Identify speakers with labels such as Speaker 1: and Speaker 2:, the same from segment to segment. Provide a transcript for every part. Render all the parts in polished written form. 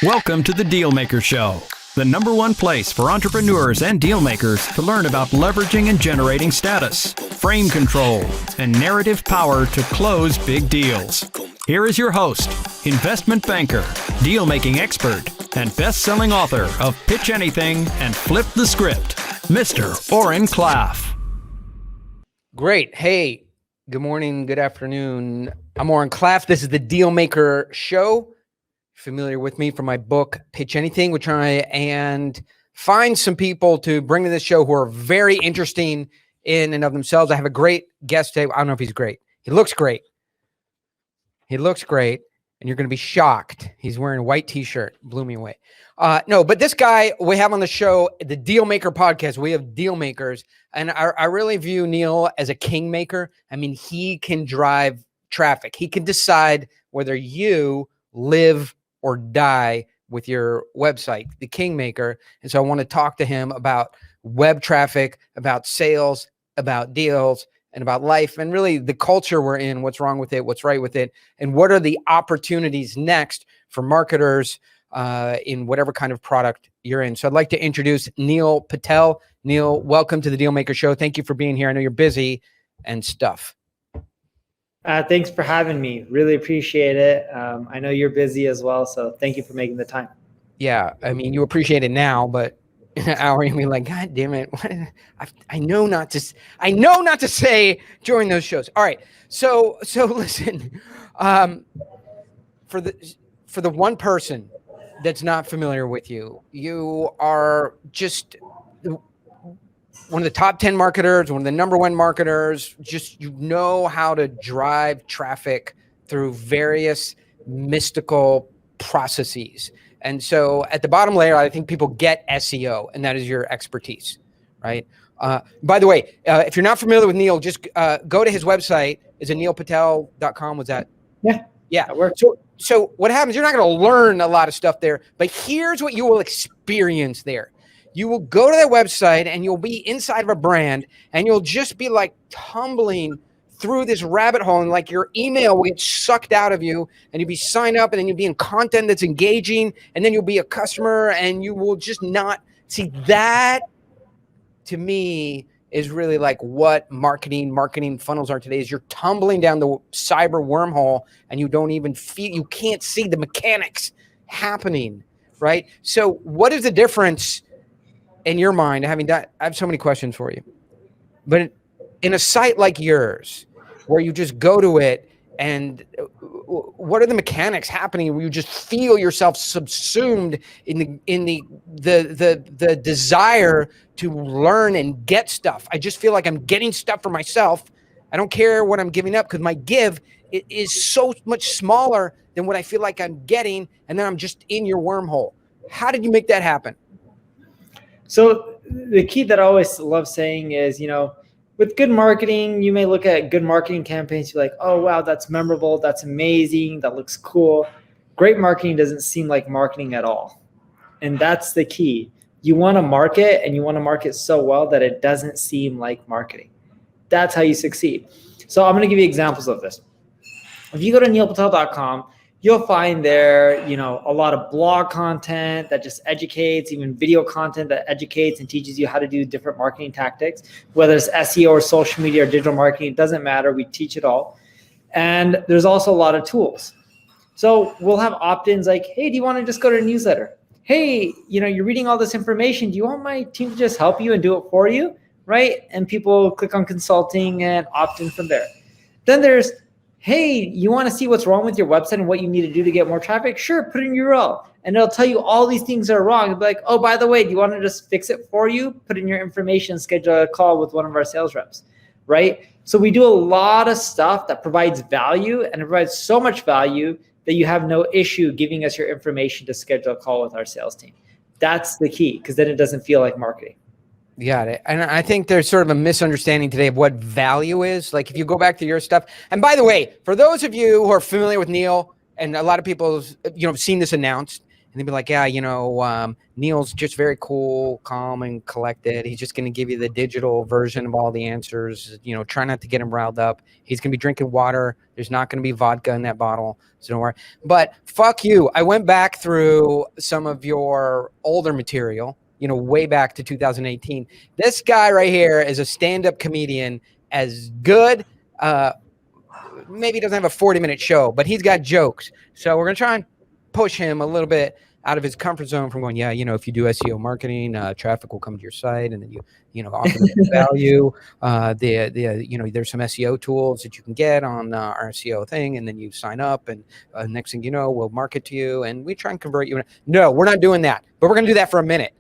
Speaker 1: Welcome to the Dealmaker Show, the #1 place for entrepreneurs and dealmakers to learn about leveraging and generating status, frame control, and narrative power to close big deals. Here is your host, investment banker, deal-making expert, and best-selling author of Pitch Anything and Flip the Script, Mr. Oren Klaff.
Speaker 2: Great. Hey, good morning, good afternoon. I'm Oren Klaff. This is the Dealmaker Show. Familiar with me from my book, Pitch Anything. We try and find some people to bring to this show who are very interesting in and of themselves. I have a great guest today. I don't know if he's great. He looks great. And you're going to be shocked. He's wearing a white t-shirt. Blew me away. No, but this guy we have on the show, the Dealmaker podcast, we have deal makers. And I really view Neil as a kingmaker. I mean, he can drive traffic. He can decide whether you live or die with your website, the kingmaker. And so I want to talk to him about web traffic, about sales, about deals, and about life, and really the culture we're in, what's wrong with it, what's right with it, and what are the opportunities next for marketers in whatever kind of product you're in. So I'd like to introduce Neil Patel. Neil, welcome to the Dealmaker Show. Thank you for being here. I know you're busy and stuff.
Speaker 3: Thanks for having me. Really appreciate it. I know you're busy as well, so thank you for making the time.
Speaker 2: Yeah, I mean, you appreciate it now, but in an hour you'll be like, God damn it! I know not to say during those shows. All right, so listen, for the one person that's not familiar with you, you are just one of the top 10 marketers, one of the #1 marketers. Just, you know how to drive traffic through various mystical processes. And so at the bottom layer, I think people get SEO, and that is your expertise, right? By the way, if you're not familiar with Neil, just go to his website. Is it neilpatel.com? Was that? Yeah.
Speaker 3: That works.
Speaker 2: So what happens, you're not going to learn a lot of stuff there, but here's what you will experience there. You will go to their website and you'll be inside of a brand and you'll just be like tumbling through this rabbit hole, and like your email will get sucked out of you and you'll be signed up, and then you'll be in content that's engaging, and then you'll be a customer, and you will just not see that. To me, is really like what marketing funnels are today. Is you're tumbling down the cyber wormhole and you don't even feel, you can't see the mechanics happening, right? So what is the difference in your mind, having that? I have so many questions for you, but in a site like yours, where you just go to it, and what are the mechanics happening where you just feel yourself subsumed in the desire to learn and get stuff? I just feel like I'm getting stuff for myself. I don't care what I'm giving up, because my give is so much smaller than what I feel like I'm getting, and then I'm just in your wormhole. How did you make that happen?
Speaker 3: So the key that I always love saying is, with good marketing, you may look at good marketing campaigns, you're like, oh, wow, that's memorable. That's amazing. That looks cool. Great marketing doesn't seem like marketing at all. And that's the key. You want to market, and you want to market so well that it doesn't seem like marketing. That's how you succeed. So I'm going to give you examples of this. If you go to neilpatel.com, you'll find there, a lot of blog content that just educates, even video content that educates and teaches you how to do different marketing tactics, whether it's SEO or social media or digital marketing, it doesn't matter. We teach it all. And there's also a lot of tools. So we'll have opt-ins like, hey, do you want to just go to a newsletter? Hey, you're reading all this information. Do you want my team to just help you and do it for you? Right? And people click on consulting and opt in from there. Then there's, hey, you want to see what's wrong with your website and what you need to do to get more traffic? Sure, put in your URL. And it'll tell you all these things that are wrong. It'll be like, oh, by the way, do you want to just fix it for you? Put in your information, schedule a call with one of our sales reps, right? So we do a lot of stuff that provides value, and it provides so much value that you have no issue giving us your information to schedule a call with our sales team. That's the key, because then it doesn't feel like marketing.
Speaker 2: Got it. And I think there's sort of a misunderstanding today of what value is. Like, if you go back to your stuff, and by the way, for those of you who are familiar with Neil, and a lot of people, seen this announced, they'd be like, yeah, Neil's just very cool, calm, and collected. He's just going to give you the digital version of all the answers. Try not to get him riled up. He's going to be drinking water. There's not going to be vodka in that bottle, so don't worry. But fuck you. I went back through some of your older material, way back to 2018. This guy right here is a stand-up comedian, as good. Maybe he doesn't have a 40-minute show, but he's got jokes. So we're going to try and push him a little bit out of his comfort zone from going, if you do SEO marketing, traffic will come to your site, and then you offer them value. There's some SEO tools that you can get on our SEO thing, and then you sign up, and next thing you know, we'll market to you, and we try and convert you. No, we're not doing that, but we're going to do that for a minute.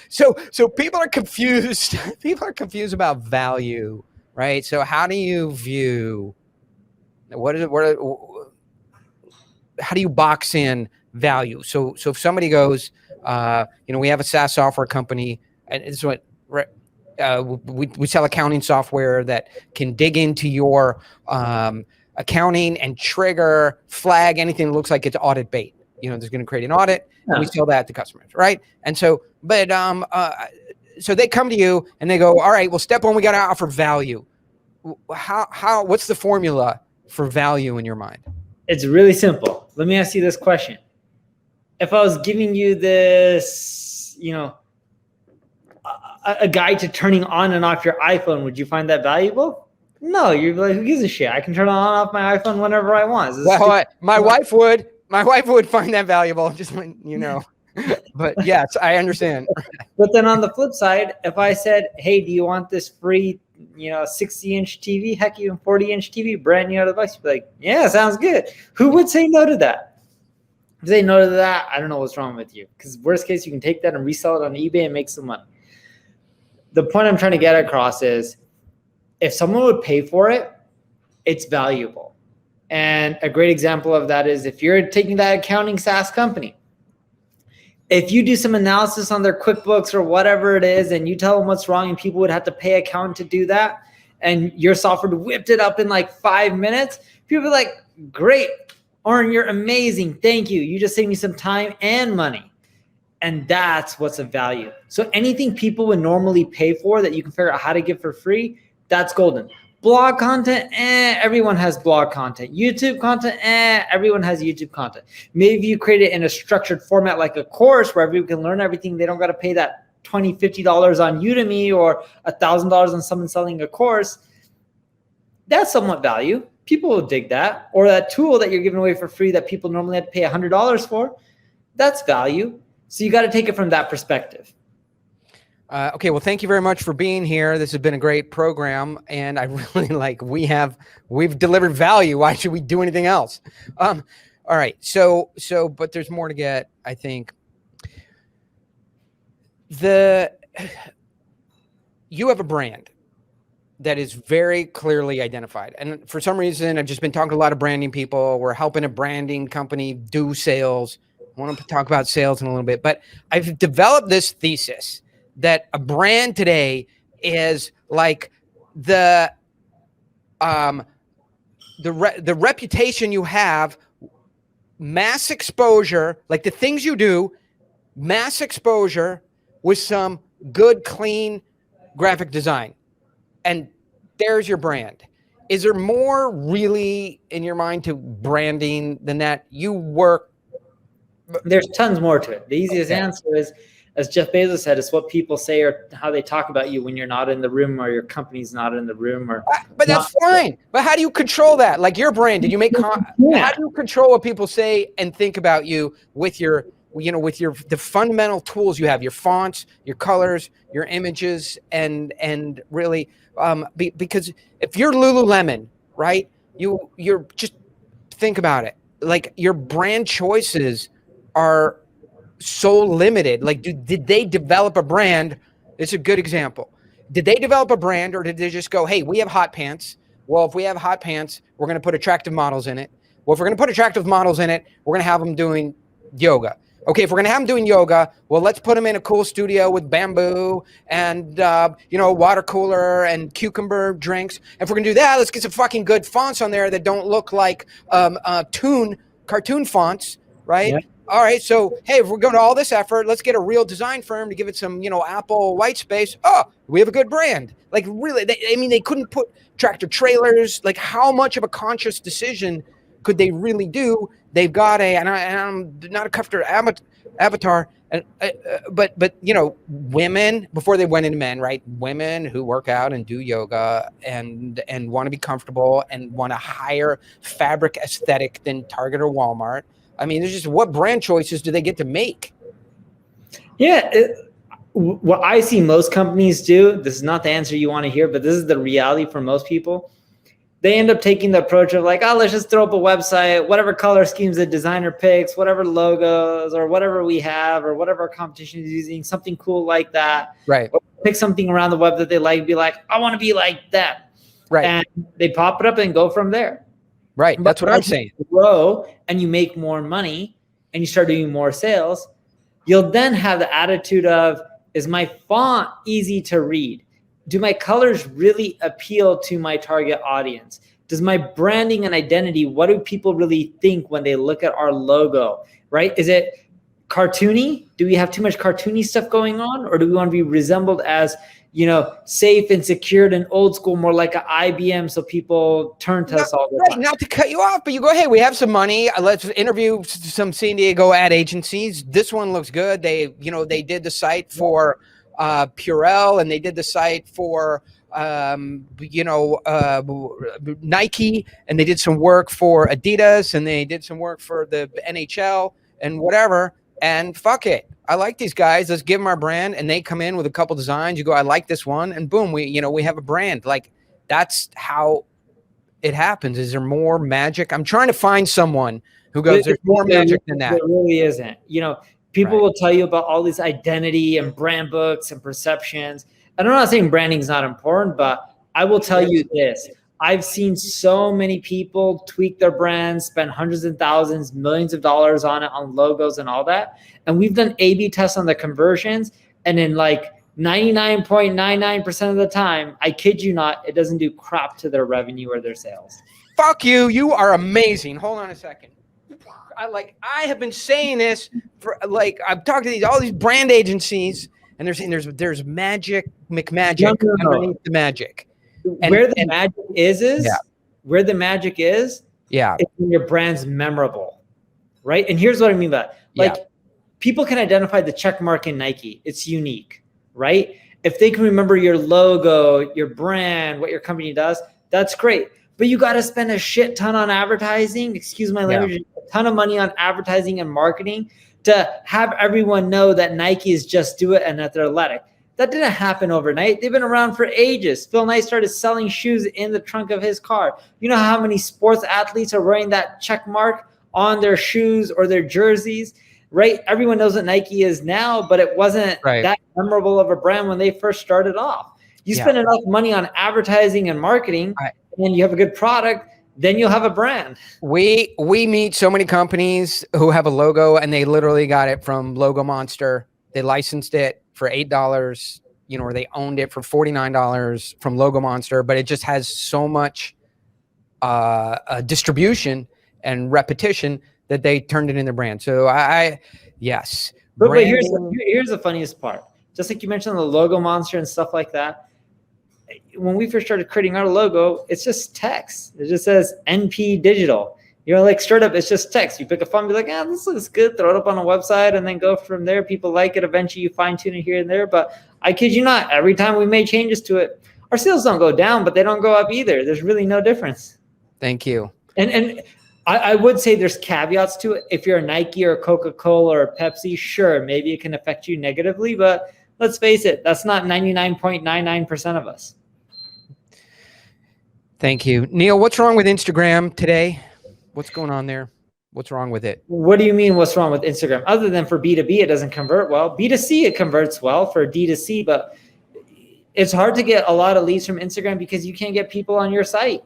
Speaker 2: So people are confused. People are confused about value, right? So how do you view how do you box in value? So if somebody goes, we have a SaaS software company, and it's what we sell accounting software that can dig into your accounting and flag anything that looks like it's audit bait. There's going to create an audit, and we sell that to customers, right? And so, so they come to you and they go, all right, well, step one, we got to offer value. What's the formula for value in your mind?
Speaker 3: It's really simple. Let me ask you this question. If I was giving you this, a guide to turning on and off your iPhone, would you find that valuable? No, you're like, who gives a shit? I can turn on and off my iPhone whenever I want.
Speaker 2: Well, my wife would find that valuable, just when, but yes, I understand.
Speaker 3: But then on the flip side, if I said, hey, do you want this free 60-inch TV, heck, even 40-inch TV, brand new device, you'd be like, yeah, sounds good. Who would say no to that? If they no to that, I don't know what's wrong with you. Because worst case, you can take that and resell it on eBay and make some money. The point I'm trying to get across is, if someone would pay for it, it's valuable. And a great example of that is if you're taking that accounting SaaS company, if you do some analysis on their QuickBooks or whatever it is, and you tell them what's wrong, and people would have to pay accountant to do that, and your software whipped it up in like 5 minutes, people are like, great, Oren, you're amazing. Thank you. You just saved me some time and money. And that's what's of value. So anything people would normally pay for that you can figure out how to give for free, that's golden. Blog content, everyone has blog content. YouTube content, everyone has YouTube content. Maybe you create it in a structured format like a course where everyone can learn everything. They don't got to pay that $20, $50 on Udemy or $1,000 on someone selling a course. That's somewhat value. People will dig that. Or that tool that you're giving away for free that people normally have to pay $100 for, that's value. So you got to take it from that perspective.
Speaker 2: Okay, well, thank you very much for being here. This has been a great program, and I really we've delivered value. Why should we do anything else? All right, so, but there's more to get. I think you have a brand that is very clearly identified, and for some reason, I've just been talking to a lot of branding people. We're helping a branding company do sales. I want to talk about sales in a little bit, but I've developed this thesis that a brand today is like the reputation you have, mass exposure, like the things you do, mass exposure with some good, clean graphic design. And there's your brand. Is there more really in your mind to branding than that? You work.
Speaker 3: There's tons more to it. The easiest answer is, as Jeff Bezos said, it's what people say or how they talk about you when you're not in the room or your company's not in the room.
Speaker 2: But that's fine. But how do you control that? Like your brand, did you make? How do you control what people say and think about you with your, the fundamental tools you have, your fonts, your colors, your images, and really, because if you're Lululemon, right? You're just think about it. Like your brand choices are so limited. Like, did they develop a brand? It's a good example. Did they develop a brand, or did they just go, hey, we have hot pants. Well, if we have hot pants, we're going to put attractive models in it. Well, if we're going to put attractive models in it, we're going to have them doing yoga. Okay, if we're going to have them doing yoga, well, let's put them in a cool studio with bamboo and, water cooler and cucumber drinks. If we're going to do that, let's get some fucking good fonts on there that don't look like cartoon fonts, right? Yeah. all right, so hey, if we're going to all this effort, let's get a real design firm to give it some, Apple white space. Oh, we have a good brand. Like really, they couldn't put tractor trailers. Like how much of a conscious decision could they really do? They've got and I'm not a comfortable avatar, but women before they went into men, right? Women who work out and do yoga and want to be comfortable and want a higher fabric aesthetic than Target or Walmart. I mean, there's just what brand choices do they get to make?
Speaker 3: Yeah. What I see most companies do, this is not the answer you want to hear, but this is the reality for most people. They end up taking the approach of like, oh, let's just throw up a website, whatever color schemes the designer picks, whatever logos or whatever we have or whatever our competition is using, something cool like that.
Speaker 2: Right.
Speaker 3: Or pick something around the web that they like, be like, I want to be like that.
Speaker 2: Right.
Speaker 3: And they pop it up and go from there.
Speaker 2: Right. That's what I'm saying.
Speaker 3: You grow and you make more money and you start doing more sales. You'll then have the attitude of, is my font easy to read? Do my colors really appeal to my target audience? Does my branding and identity, what do people really think when they look at our logo, right? Is it cartoony? Do we have too much cartoony stuff going on? Or do we want to be resembled as, safe and secured and old school, more like an IBM so people turn to us all the time?
Speaker 2: Not to cut you off, but you go, hey, we have some money. Let's interview some San Diego ad agencies. This one looks good. They did the site for Purell, and they did the site for Nike, and they did some work for Adidas, and they did some work for the NHL and whatever. And fuck it, I like these guys. Let's give them our brand. And they come in with a couple designs. You go, I like this one, and boom, we have a brand. Like that's how it happens. Is there more magic? I'm trying to find someone who goes, there's more magic than that.
Speaker 3: There really isn't. People will tell you about all this identity and brand books and perceptions. And I'm not saying branding is not important, but I will tell you this. I've seen so many people tweak their brands, spend hundreds of thousands, millions of dollars on it, on logos and all that. And we've done A/B tests on the conversions. And in like 99.99% of the time, I kid you not, it doesn't do crap to their revenue or their sales.
Speaker 2: Fuck you. You are amazing. Hold on a second. I have been saying this for I've talked to all these brand agencies, and there's magic McMagic underneath the magic.
Speaker 3: Where the magic is
Speaker 2: it's
Speaker 3: when your brand's memorable, right? And here's what I mean by that. People can identify the check mark in Nike. It's unique, right? If they can remember your logo, your brand, what your company does, that's great. But you got to spend a shit ton on advertising, excuse my language, a ton of money on advertising and marketing to have everyone know that Nike is just do it and that they're athletic. That didn't happen overnight. They've been around for ages. Phil Knight started selling shoes in the trunk of his car. You know how many sports athletes are wearing that check mark on their shoes or their jerseys, right? Everyone knows what Nike is now, but it wasn't that memorable of a brand when they first started off. You spend enough money on advertising and marketing, and you have a good product, then you'll have a brand.
Speaker 2: We meet so many companies who have a logo, and they literally got it from Logo Monster. They licensed it for $8, or they owned it for $49 from Logo Monster, but it just has so much distribution and repetition that they turned it in their brand. So yes.
Speaker 3: But here's the funniest part. Just like you mentioned the Logo Monster and stuff like that. When we first started creating our logo, it's just text. It just says NP Digital. Like straight up, it's just text. You pick a phone, be like, this looks good. Throw it up on a website and then go from there. People like it. Eventually you fine tune it here and there. But I kid you not, every time we made changes to it, our sales don't go down, but they don't go up either. There's really no difference.
Speaker 2: Thank you.
Speaker 3: And I would say there's caveats to it. If you're a Nike or a Coca-Cola or a Pepsi, sure, maybe it can affect you negatively. But let's face it, that's not 99.99% of us.
Speaker 2: Thank you. Neil, what's wrong with Instagram today? What's going on there? What's wrong with it?
Speaker 3: What do you mean what's wrong with Instagram? Other than for B2B, it doesn't convert well. B2C, it converts well for D2C, but it's hard to get a lot of leads from Instagram because you can't get people on your site.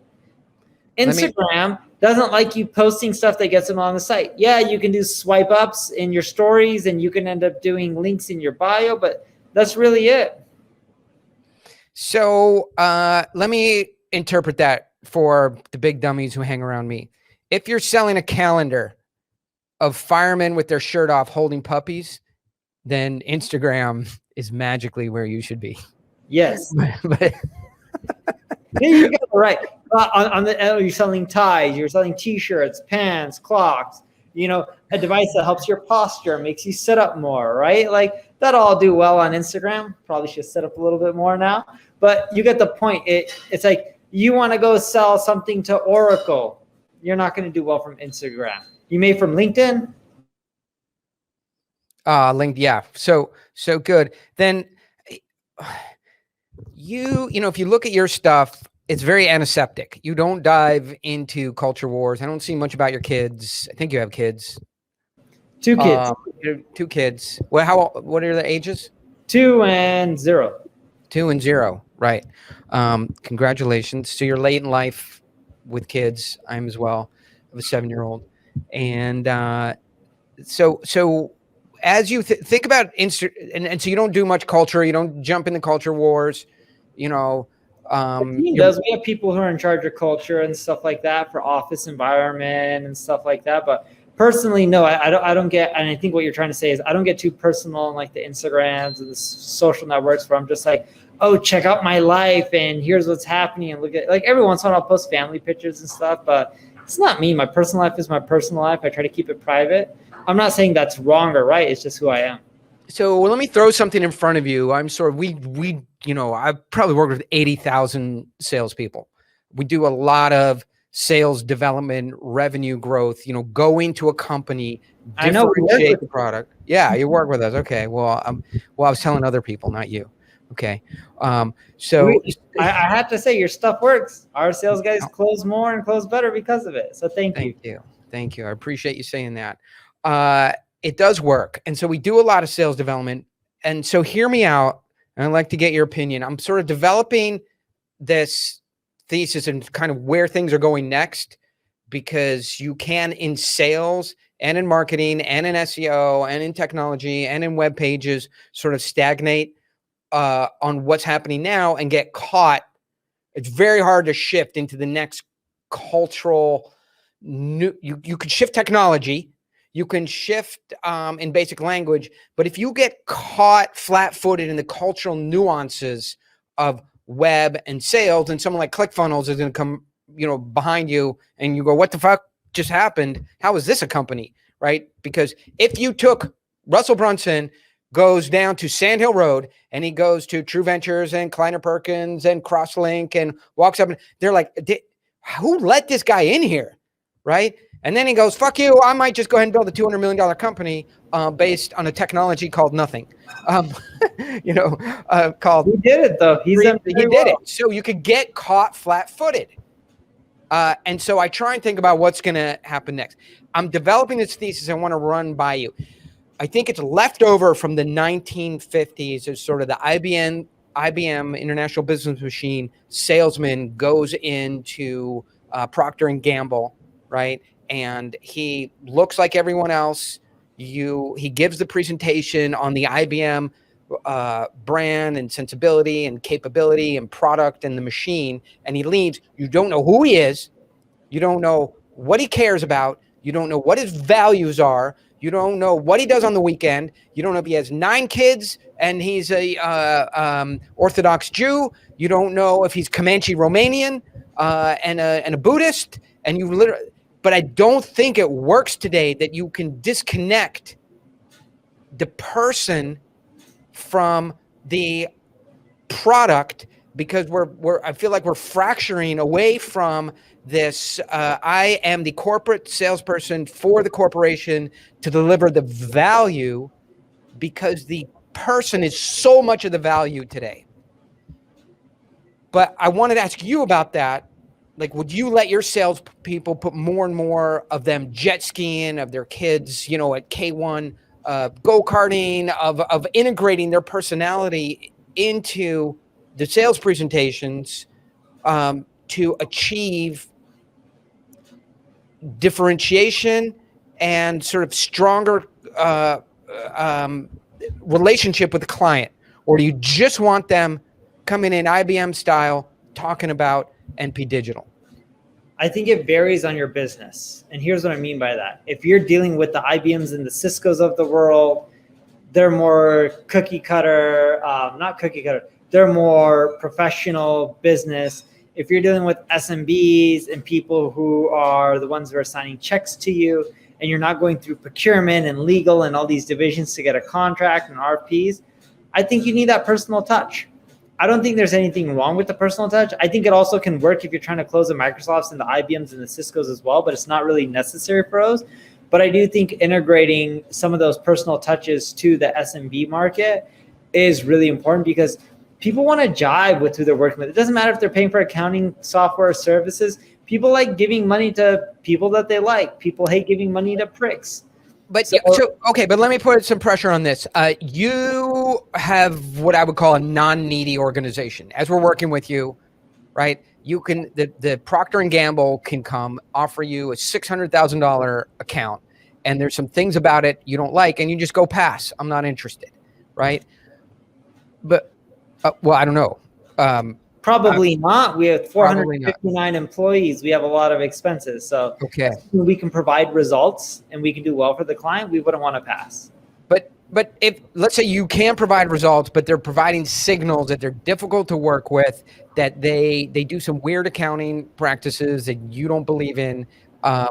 Speaker 3: Instagram doesn't like you posting stuff that gets them on the site. Yeah, you can do swipe ups in your stories and you can end up doing links in your bio, but that's really it.
Speaker 2: So let me interpret that for the big dummies who hang around me. If you're selling a calendar, of firemen with their shirt off holding puppies, then Instagram is magically where you should be.
Speaker 3: Yes.
Speaker 2: But
Speaker 3: There you go. Right. You're selling ties, you're selling T-shirts, pants, clocks. A device that helps your posture, makes you sit up more. Right. Like that all do well on Instagram. Probably should sit up a little bit more now. But you get the point. It's like you want to go sell something to Oracle. You're not going to do well from Instagram. You may from LinkedIn.
Speaker 2: LinkedIn, yeah. So good. Then if you look at your stuff, it's very antiseptic. You don't dive into culture wars. I don't see much about your kids. I think you have kids.
Speaker 3: 2 kids.
Speaker 2: 2 kids. Well, what are their ages?
Speaker 3: 2 and 0.
Speaker 2: 2 and 0. Right. Congratulations. So you're late in life with kids. I'm as well. I have a 7-year-old. And so as you think about and so you don't do much culture, you don't jump into culture wars,
Speaker 3: We have people who are in charge of culture and stuff like that for office environment and stuff like that. But personally, no, I don't get, and I think what you're trying to say is I don't get too personal on like the Instagrams and the social networks where I'm just like, oh, check out my life and here's what's happening, and look at, like, every once in a while I'll post family pictures and stuff, but it's not me. My personal life is my personal life. I try to keep it private. I'm not saying that's wrong or right. It's just who I am.
Speaker 2: So let me throw something in front of you. I'm sort of, I've probably worked with 80,000 salespeople. We do a lot of sales development, revenue growth, going to a company, differentiate the product. Yeah, you work with us. Okay. Well, I was telling other people, not you. Okay. So
Speaker 3: I have to say your stuff works. Our sales guys close more and close better because of it. So thank you.
Speaker 2: Thank you. I appreciate you saying that. It does work. And so we do a lot of sales development. And so hear me out. And I'd like to get your opinion. I'm sort of developing this thesis and kind of where things are going next, because you can, in sales and in marketing and in SEO and in technology and in web pages, sort of stagnate on what's happening now and get caught. It's very hard to shift into the next cultural new. You could shift technology. You can shift in basic language, but if you get caught flat-footed in the cultural nuances of web and sales, and someone like ClickFunnels is going to come, behind you, and you go, "What the fuck just happened? How is this a company?" Right? Because if you took Russell Brunson, goes down to Sand Hill Road, and he goes to True Ventures and Kleiner Perkins and Crosslink and walks up, and they're like, "Who let this guy in here?" Right? And then he goes, "Fuck you, I might just go ahead and build a $200 million company based on a technology called nothing." Called.
Speaker 3: He did it though. He did it.
Speaker 2: So you could get caught flat-footed. And so I try and think about what's going to happen next. I'm developing this thesis I want to run by you. I think it's left over from the 1950s as sort of the IBM International Business Machine salesman goes into Procter & Gamble, right? And he looks like everyone else. He gives the presentation on the IBM brand and sensibility and capability and product and the machine, and he leaves. You don't know who he is. You don't know what he cares about. You don't know what his values are. You don't know what he does on the weekend. You don't know if he has 9 kids and he's a Orthodox Jew. You don't know if he's Comanche Romanian and a Buddhist. And you literally. But I don't think it works today that you can disconnect the person from the product, because I feel like we're fracturing away from this. I am the corporate salesperson for the corporation to deliver the value, because the person is so much of the value today. But I wanted to ask you about that. Like, would you let your sales people put more and more of them jet skiing, of their kids, at K1, go-karting, of integrating their personality into the sales presentations to achieve differentiation and sort of stronger relationship with the client? Or do you just want them coming in IBM style talking about NP Digital?
Speaker 3: I think it varies on your business. And here's what I mean by that. If you're dealing with the IBMs and the Ciscos of the world, they're more cookie cutter, not cookie cutter, they're more professional business. If you're dealing with SMBs and people who are the ones who are signing checks to you, and you're not going through procurement and legal and all these divisions to get a contract and RFPs, I think you need that personal touch. I don't think there's anything wrong with the personal touch. I think it also can work if you're trying to close the Microsofts and the IBMs and the Ciscos as well, but it's not really necessary for those. But I do think integrating some of those personal touches to the SMB market is really important, because people want to jive with who they're working with. It doesn't matter if they're paying for accounting software or services. People like giving money to people that they like. People hate giving money to pricks.
Speaker 2: But okay, but let me put some pressure on this. You have what I would call a non-needy organization. As we're working with you, right? You can the Procter and Gamble can come offer you a $600,000 account, and there's some things about it you don't like, and you just go pass. I'm not interested, right? But well, I don't know.
Speaker 3: Probably not. We have 459 employees. We have a lot of expenses. So
Speaker 2: okay,
Speaker 3: we can provide results and we can do well for the client. We wouldn't want to pass.
Speaker 2: But if, let's say you can provide results, but they're providing signals that they're difficult to work with, that they do some weird accounting practices that you don't believe in.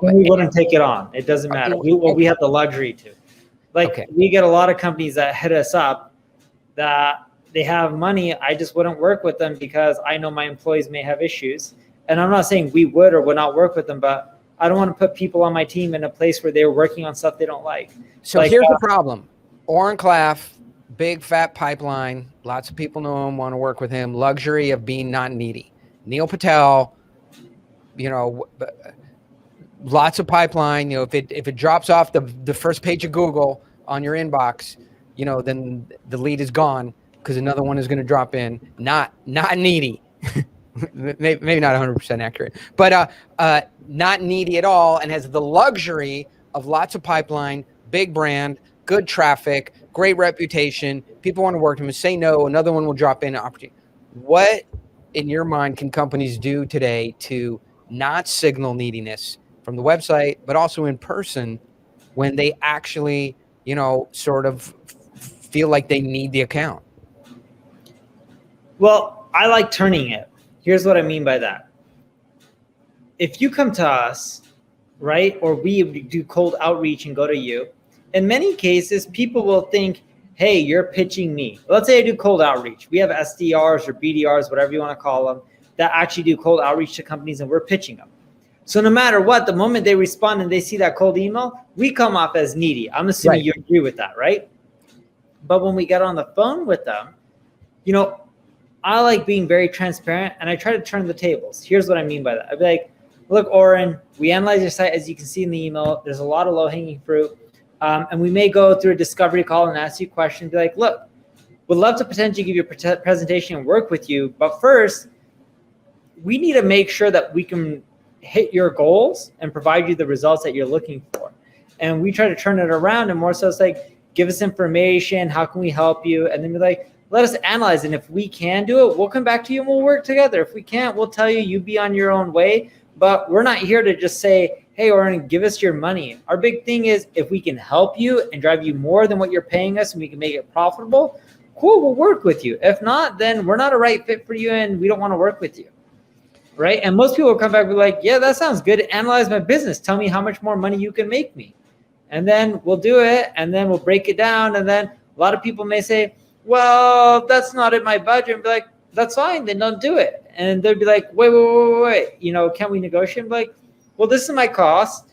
Speaker 3: We wouldn't take it on. It doesn't matter. We have the luxury to. We get a lot of companies that hit us up that they have money. I just wouldn't work with them because I know my employees may have issues. And I'm not saying we would or would not work with them, but I don't want to put people on my team in a place where they're working on stuff they don't like.
Speaker 2: So here's the problem. Oren Klaff, big fat pipeline. Lots of people know him, want to work with him. Luxury of being not needy. Neil Patel, lots of pipeline. If it drops off the first page of Google on your inbox, then the lead is gone because another one is going to drop in. Not needy. Maybe not 100% accurate, but not needy at all, and has the luxury of lots of pipeline, big brand, good traffic, great reputation. People want to work with him. Say no, another one will drop in. Opportunity. What, in your mind, can companies do today to not signal neediness from the website, but also in person when they actually, sort of feel like they need the account?
Speaker 3: Well, I like turning it. Here's what I mean by that. If you come to us, right, or we do cold outreach and go to you, in many cases, people will think, hey, you're pitching me. Let's say I do cold outreach. We have SDRs or BDRs, whatever you want to call them, that actually do cold outreach to companies, and we're pitching them. So no matter what, the moment they respond and they see that cold email, we come off as needy. I'm assuming you agree with that, right? But when we get on the phone with them, I like being very transparent, and I try to turn the tables. Here's what I mean by that. I'd be like, look, Oren, we analyze your site. As you can see in the email, there's a lot of low-hanging fruit. And we may go through a discovery call and ask you questions. Be like, look, we'd love to potentially give you a presentation and work with you. But first, we need to make sure that we can hit your goals and provide you the results that you're looking for. And we try to turn it around, and more so it's like, give us information. How can we help you? And then be like, let us analyze. And if we can do it, we'll come back to you and we'll work together. If we can't, we'll tell you, you be on your own way. But we're not here to just say, hey, Oren, give us your money. Our big thing is, if we can help you and drive you more than what you're paying us and we can make it profitable, cool, we'll work with you. If not, then we're not a right fit for you and we don't want to work with you. Right? And most people will come back and be like, yeah, that sounds good. Analyze my business. Tell me how much more money you can make me. And then we'll do it, and then we'll break it down. And then a lot of people may say, well, that's not in my budget. And be like, that's fine, then don't do it. And they'll be like, wait, can we negotiate? And be like, well, this is my cost,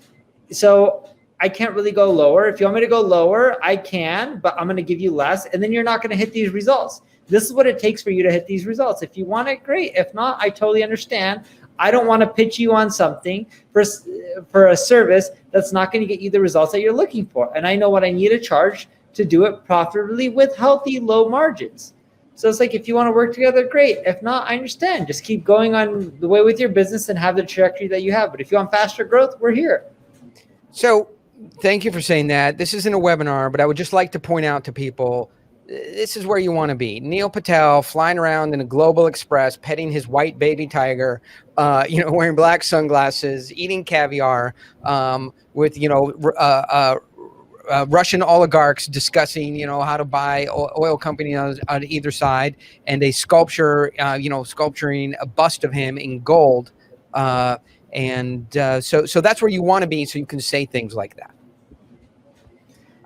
Speaker 3: so I can't really go lower. If you want me to go lower, I can, but I'm going to give you less, and then you're not going to hit these results. This is what it takes for you to hit these results. If you want it, great. If not, I totally understand. I don't want to pitch you on something for a service that's not going to get you the results that you're looking for. And I know what I need to charge to do it profitably with healthy, low margins. So it's like, if you want to work together, great. If not, I understand. Just keep going on the way with your business and have the trajectory that you have. But if you want faster growth, we're here.
Speaker 2: So thank you for saying that. This isn't a webinar, but I would just like to point out to people, this is where you want to be. Neil Patel flying around in a Global Express, petting his white baby tiger, wearing black sunglasses, eating caviar, with Russian oligarchs discussing, how to buy oil companies on either side, and a sculpture, sculpturing a bust of him in gold. So that's where you want to be, so you can say things like that.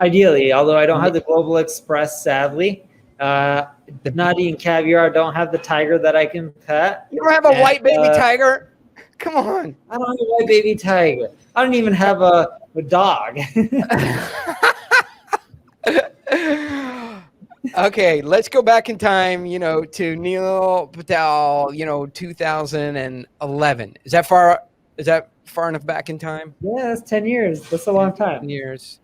Speaker 3: Ideally, although I don't have the Global Express, sadly. Not eating caviar. Don't have the tiger that I can pet.
Speaker 2: You don't have a white baby tiger? Come on.
Speaker 3: I don't have a white baby tiger. I don't even have a dog.
Speaker 2: Okay, let's go back in time, to Neil Patel, 2011. Is that far enough back in time?
Speaker 3: Yeah, that's 10 years. That's a long time.
Speaker 2: 10 years.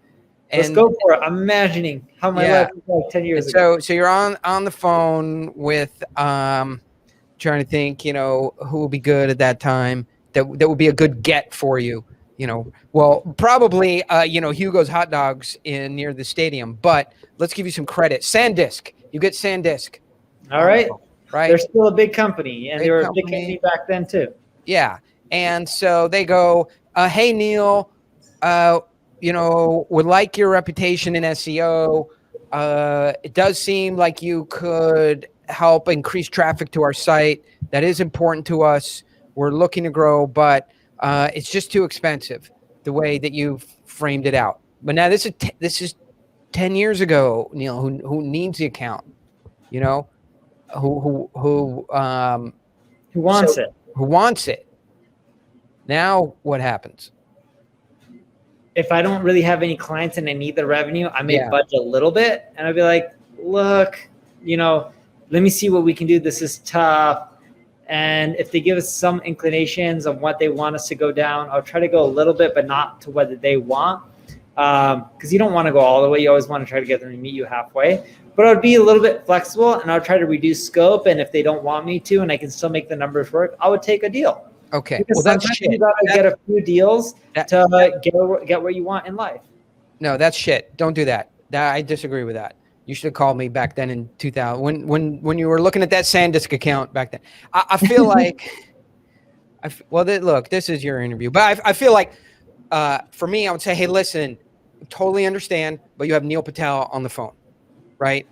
Speaker 3: Let's go for it. I'm imagining how my life was like 10 years ago.
Speaker 2: So you're on the phone with trying to think, who will be good at that time that would be a good get for you. Well, probably Hugo's Hot Dogs near the stadium, but let's give you some credit. SanDisk. You get SanDisk.
Speaker 3: All right.
Speaker 2: Right.
Speaker 3: They're still a big company, and they were a big company back then too.
Speaker 2: Yeah. And so they go, hey, Neil, would like your reputation in SEO. It does seem like you could help increase traffic to our site. That is important to us. We're looking to grow, but it's just too expensive the way that you've framed it out. But now this is 10 years ago, Neil, who needs the account, who
Speaker 3: wants it.
Speaker 2: Who wants it. Now what happens?
Speaker 3: If I don't really have any clients and I need the revenue, I may budge a little bit, and I'd be like, look, let me see what we can do. This is tough. And if they give us some inclinations of what they want us to go down, I'll try to go a little bit, but not to what they want. Because you don't want to go all the way. You always want to try to get them to meet you halfway. But I'd be a little bit flexible, and I'll try to reduce scope. And if they don't want me to, and I can still make the numbers work, I would take a deal.
Speaker 2: Okay.
Speaker 3: Because
Speaker 2: well, that's shit.
Speaker 3: You gotta get a few deals to get what you want in life.
Speaker 2: No, that's shit. Don't do that. I disagree with that. You should have called me back then in 2000 when you were looking at that SanDisk account back then. I feel like, look, this is your interview, but I feel like for me, I would say, hey, listen, totally understand, but you have Neil Patel on the phone, right?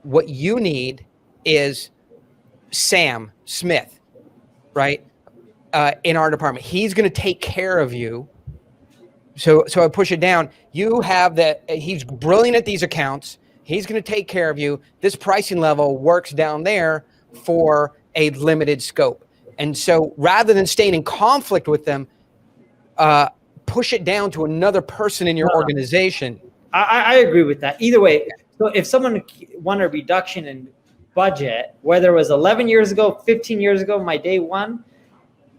Speaker 2: What you need is Sam Smith, right? In our department. He's going to take care of you. So I push it down. You have that. He's brilliant at these accounts. He's going to take care of you. This pricing level works down there for a limited scope. And so rather than staying in conflict with them, push it down to another person in your organization.
Speaker 3: I agree with that. Either way. So if someone wanted a reduction in budget, whether it was 11 years ago, 15 years ago, my day one,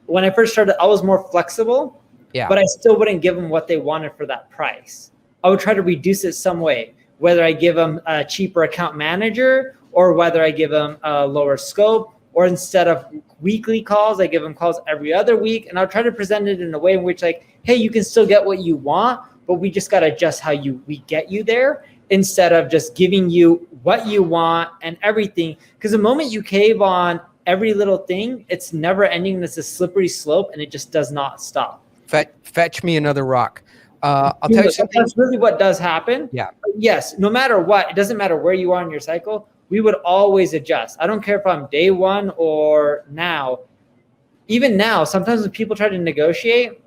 Speaker 3: when I first started, I was more flexible. Yeah. But I still wouldn't give them what they wanted for that price. I would try to reduce it some way, whether I give them a cheaper account manager or whether I give them a lower scope, or instead of weekly calls, I give them calls every other week. And I'll try to present it in a way in which, like, hey, you can still get what you want, but we just got to adjust how we get you there, instead of just giving you what you want and everything. Because the moment you cave on every little thing, it's never ending. It's a slippery slope, and it just does not stop.
Speaker 2: Fetch me another rock. I'll tell you something.
Speaker 3: That's really what does happen.
Speaker 2: Yeah.
Speaker 3: Yes. No matter what, it doesn't matter where you are in your cycle. We would always adjust. I don't care if I'm day one or now. Even now, sometimes when people try to negotiate,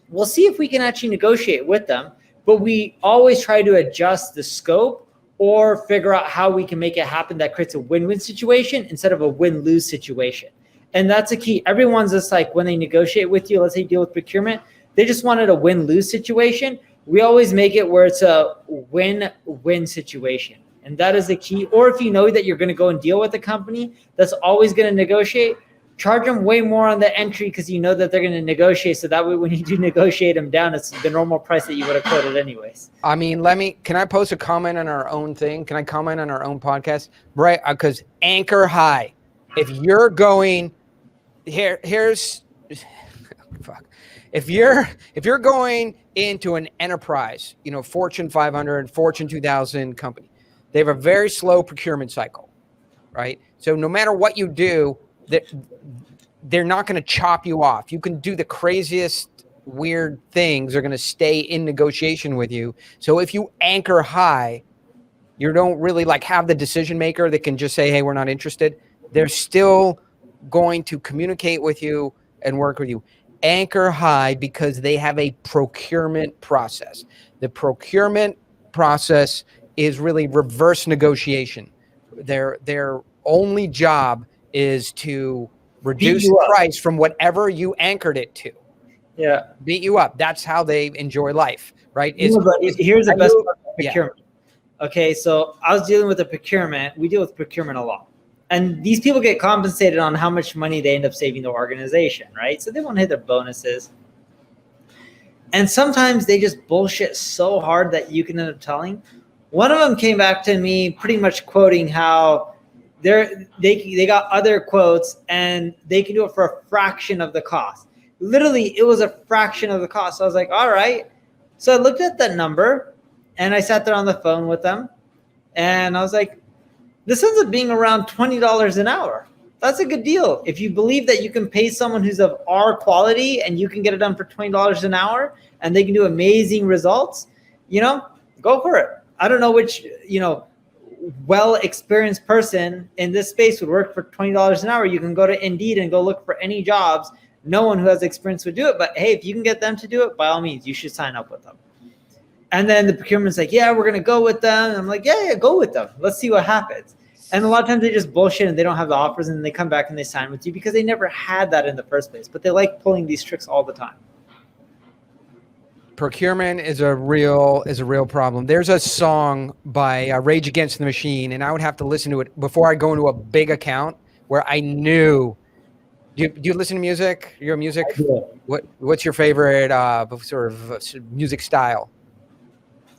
Speaker 3: we'll see if we can actually negotiate with them. But we always try to adjust the scope or figure out how we can make it happen that creates a win-win situation instead of a win-lose situation. And that's a key. Everyone's just like, when they negotiate with you, let's say deal with procurement, they just wanted a win-lose situation. We always make it where it's a win-win situation. And that is the key. Or if you know that you're going to go and deal with a company that's always going to negotiate, charge them way more on the entry because you know that they're going to negotiate. So that way, when you do negotiate them down, it's the normal price that you would have quoted anyways.
Speaker 2: I mean, can I post a comment on our own thing? Can I comment on our own podcast? Right. Because anchor high. If you're going here's fuck. If you're going into an enterprise, Fortune 500, Fortune 2000 company, They have a very slow procurement cycle, right? So no matter what you do, they're not going to chop you off. You can do the craziest weird things. They're going to stay in negotiation with you. So if you anchor high, you don't really like have the decision maker that can just say, hey, we're not interested. They're still going to communicate with you and work with you. Anchor high because they have a procurement process. The procurement process is really reverse negotiation. Their only job is to reduce the price from whatever you anchored it to.
Speaker 3: Yeah.
Speaker 2: Beat you up. That's how they enjoy life, right?
Speaker 3: Here's the best part of procurement. Yeah. Okay, so I was dealing with a procurement. We deal with procurement a lot. And these people get compensated on how much money they end up saving the organization, right? So they won't hit their bonuses. And sometimes they just bullshit so hard that you can end up telling. One of them came back to me pretty much quoting how they got other quotes and they can do it for a fraction of the cost. Literally, it was a fraction of the cost. So I was like, all right. So I looked at that number and I sat there on the phone with them and I was like, this ends up being around $20 an hour. That's a good deal. If you believe that you can pay someone who's of our quality and you can get it done for $20 an hour and they can do amazing results, go for it. I don't know which, well-experienced person in this space would work for $20 an hour. You can go to Indeed and go look for any jobs. No one who has experience would do it. But hey, if you can get them to do it, by all means, you should sign up with them. And then the procurement's like, yeah, we're going to go with them. And I'm like, yeah, go with them. Let's see what happens. And a lot of times they just bullshit and they don't have the offers and they come back and they sign with you because they never had that in the first place. But they like pulling these tricks all the time.
Speaker 2: Procurement is a real problem. There's a song by Rage Against the Machine, and I would have to listen to it before I go into a big account where I knew. Do you listen to music? You're a music. What's your favorite sort of music style?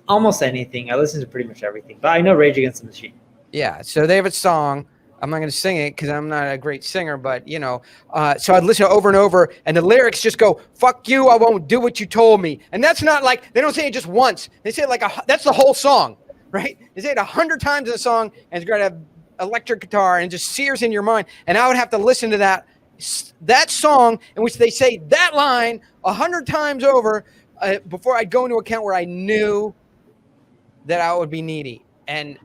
Speaker 3: Almost anything. I listen to pretty much everything, but I know Rage Against the Machine.
Speaker 2: Yeah, so they have a song. I'm not going to sing it because I'm not a great singer, but so I'd listen over and over, and the lyrics just go, "Fuck you, I won't do what you told me." And that's not like they don't say it just once. They say it like that's the whole song, right? They say it 100 times in the song, and it's going to have electric guitar and just sears in your mind. And I would have to listen to that song in which they say that line 100 times over before I'd go into an account where I knew that I would be needy. And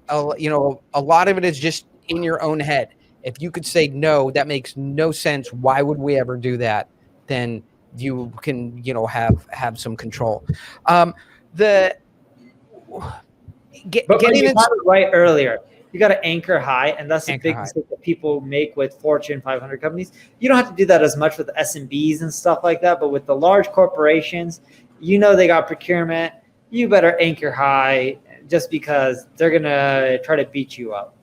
Speaker 2: a lot of it is just in your own head. If you could say no, that makes no sense. Why would we ever do that? Then you can, have some control. Getting
Speaker 3: it right earlier. You got to anchor high, and that's a big mistake that people make with Fortune 500 companies. You don't have to do that as much with SMBs and stuff like that, but with the large corporations, they got procurement. You better anchor high just because they're going to try to beat you up.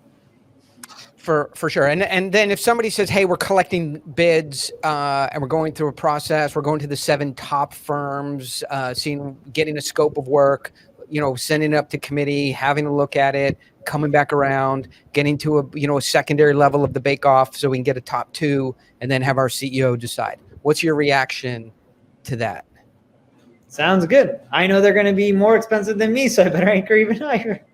Speaker 2: For sure. And then if somebody says, hey, we're collecting bids and we're going through a process, we're going to the 7 top firms, getting a scope of work, sending it up to committee, having a look at it, coming back around, getting to a secondary level of the bake-off so we can get a top 2 and then have our CEO decide. What's your reaction to that?
Speaker 3: Sounds good. I know they're going to be more expensive than me, so I better anchor even higher.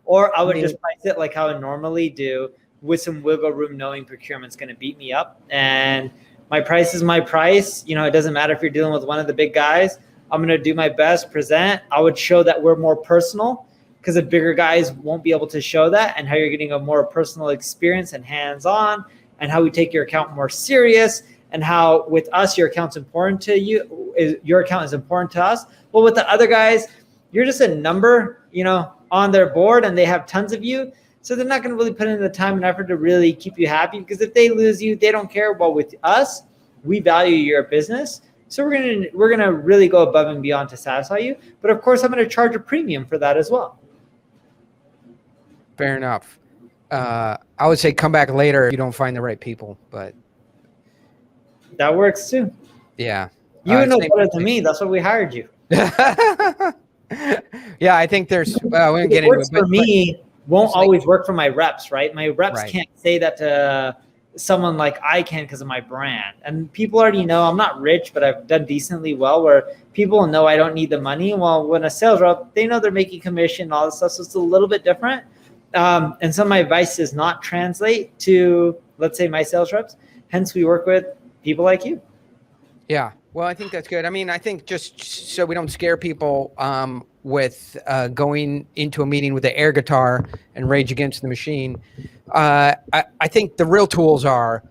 Speaker 3: Or I would just price it like how I normally do with some wiggle room, knowing procurement's going to beat me up. And my price is my price. It doesn't matter if you're dealing with one of the big guys. I'm going to do my best, present. I would show that we're more personal because the bigger guys won't be able to show that, and how you're getting a more personal experience and hands-on, and how we take your account more serious, and how with us, your account's important to you. Your account is important to us. Well, with the other guys, you're just a number, on their board, and they have tons of you. So they're not going to really put in the time and effort to really keep you happy, because if they lose you, they don't care. Well, with us, we value your business. So we're going to really go above and beyond to satisfy you. But of course, I'm going to charge a premium for that as well.
Speaker 2: Fair enough. I would say come back later if you don't find the right people, but
Speaker 3: that works too.
Speaker 2: Yeah.
Speaker 3: You know better than me. That's why we hired you.
Speaker 2: Yeah, I think there's. Well, we
Speaker 3: it works for me. Won't always work for my reps, right? My reps can't say that to someone like I can because of my brand. And people already know I'm not rich, but I've done decently well, where people know I don't need the money. Well, when a sales rep, they know they're making commission and all this stuff. So it's a little bit different. And some of my advice does not translate to, let's say, my sales reps. Hence, we work with people like you.
Speaker 2: Yeah. Well, I think that's good. I mean, I think just so we don't scare people with going into a meeting with the air guitar and Rage Against the Machine, I think the real tools are,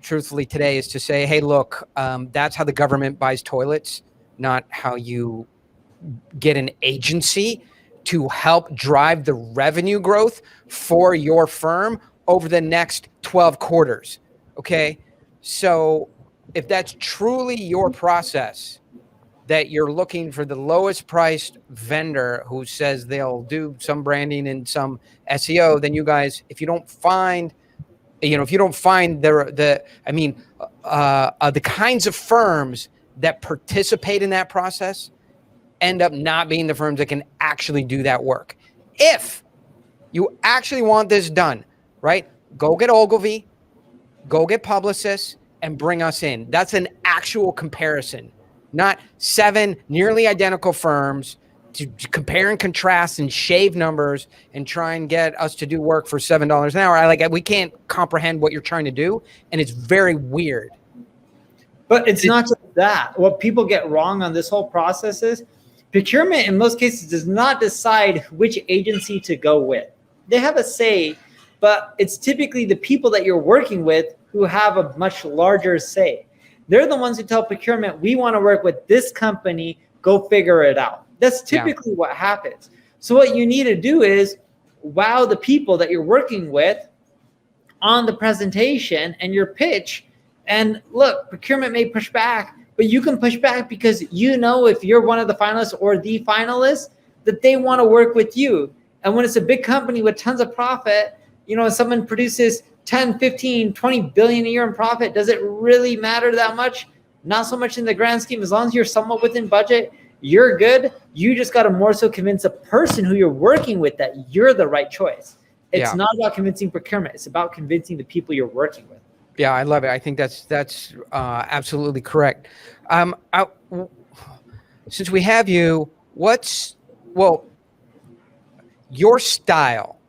Speaker 2: truthfully today, is to say, hey, look, that's how the government buys toilets, not how you get an agency to help drive the revenue growth for your firm over the next 12 quarters. Okay. So if that's truly your process, that you're looking for the lowest priced vendor who says they'll do some branding and some SEO, then you guys, if you don't find the kinds of firms that participate in that process end up not being the firms that can actually do that work. If you actually want this done, right, go get Ogilvy, go get Publicis, and bring us in. That's an actual comparison, not 7 nearly identical firms to compare and contrast and shave numbers and try and get us to do work for $7 an hour. We can't comprehend what you're trying to do, and it's very weird.
Speaker 3: But it's not just that. What people get wrong on this whole process is procurement, in most cases, does not decide which agency to go with. They have a say, but it's typically the people that you're working with who have a much larger say. They're the ones who tell procurement, we want to work with this company, go figure it out. That's typically what happens. So what you need to do is wow the people that you're working with on the presentation and your pitch. And look, procurement may push back, but you can push back because you know if you're one of the finalists or the finalist, that they want to work with you. And when it's a big company with tons of profit, someone produces 10, 15, 20 billion a year in profit, does it really matter that much? Not so much in the grand scheme. As long as you're somewhat within budget, you're good. You just got to more so convince a person who you're working with that you're the right choice. It's not about convincing procurement. It's about convincing the people you're working with.
Speaker 2: Yeah, I love it. I think that's absolutely correct. Since we have you, your style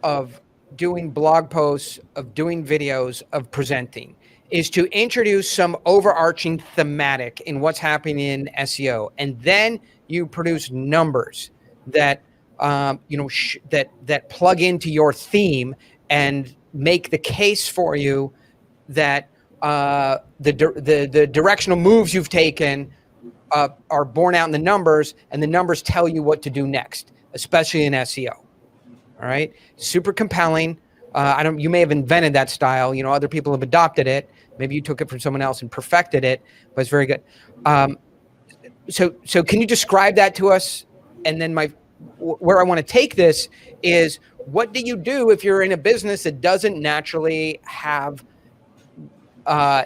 Speaker 2: of doing blog posts, of doing videos, of presenting is to introduce some overarching thematic in what's happening in SEO, and then you produce numbers that that plug into your theme and make the case for you that the directional moves you've taken are borne out in the numbers, and the numbers tell you what to do next, especially in SEO. All right, super compelling. You may have invented that style. Other people have adopted it. Maybe you took it from someone else and perfected it, but it's very good. So can you describe that to us? And then where I want to take this is, what do you do if you're in a business that doesn't naturally have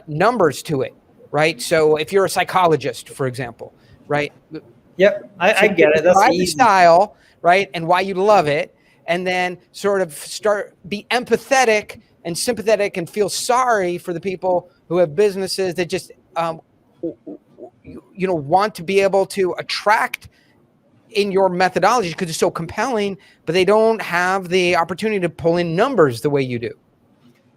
Speaker 2: numbers to it, right? So if you're a psychologist, for example, right?
Speaker 3: Yep, I get it. That's
Speaker 2: the style, right? And why you love it. And then sort of be empathetic and sympathetic and feel sorry for the people who have businesses that just, want to be able to attract in your methodology because it's so compelling, but they don't have the opportunity to pull in numbers the way you do.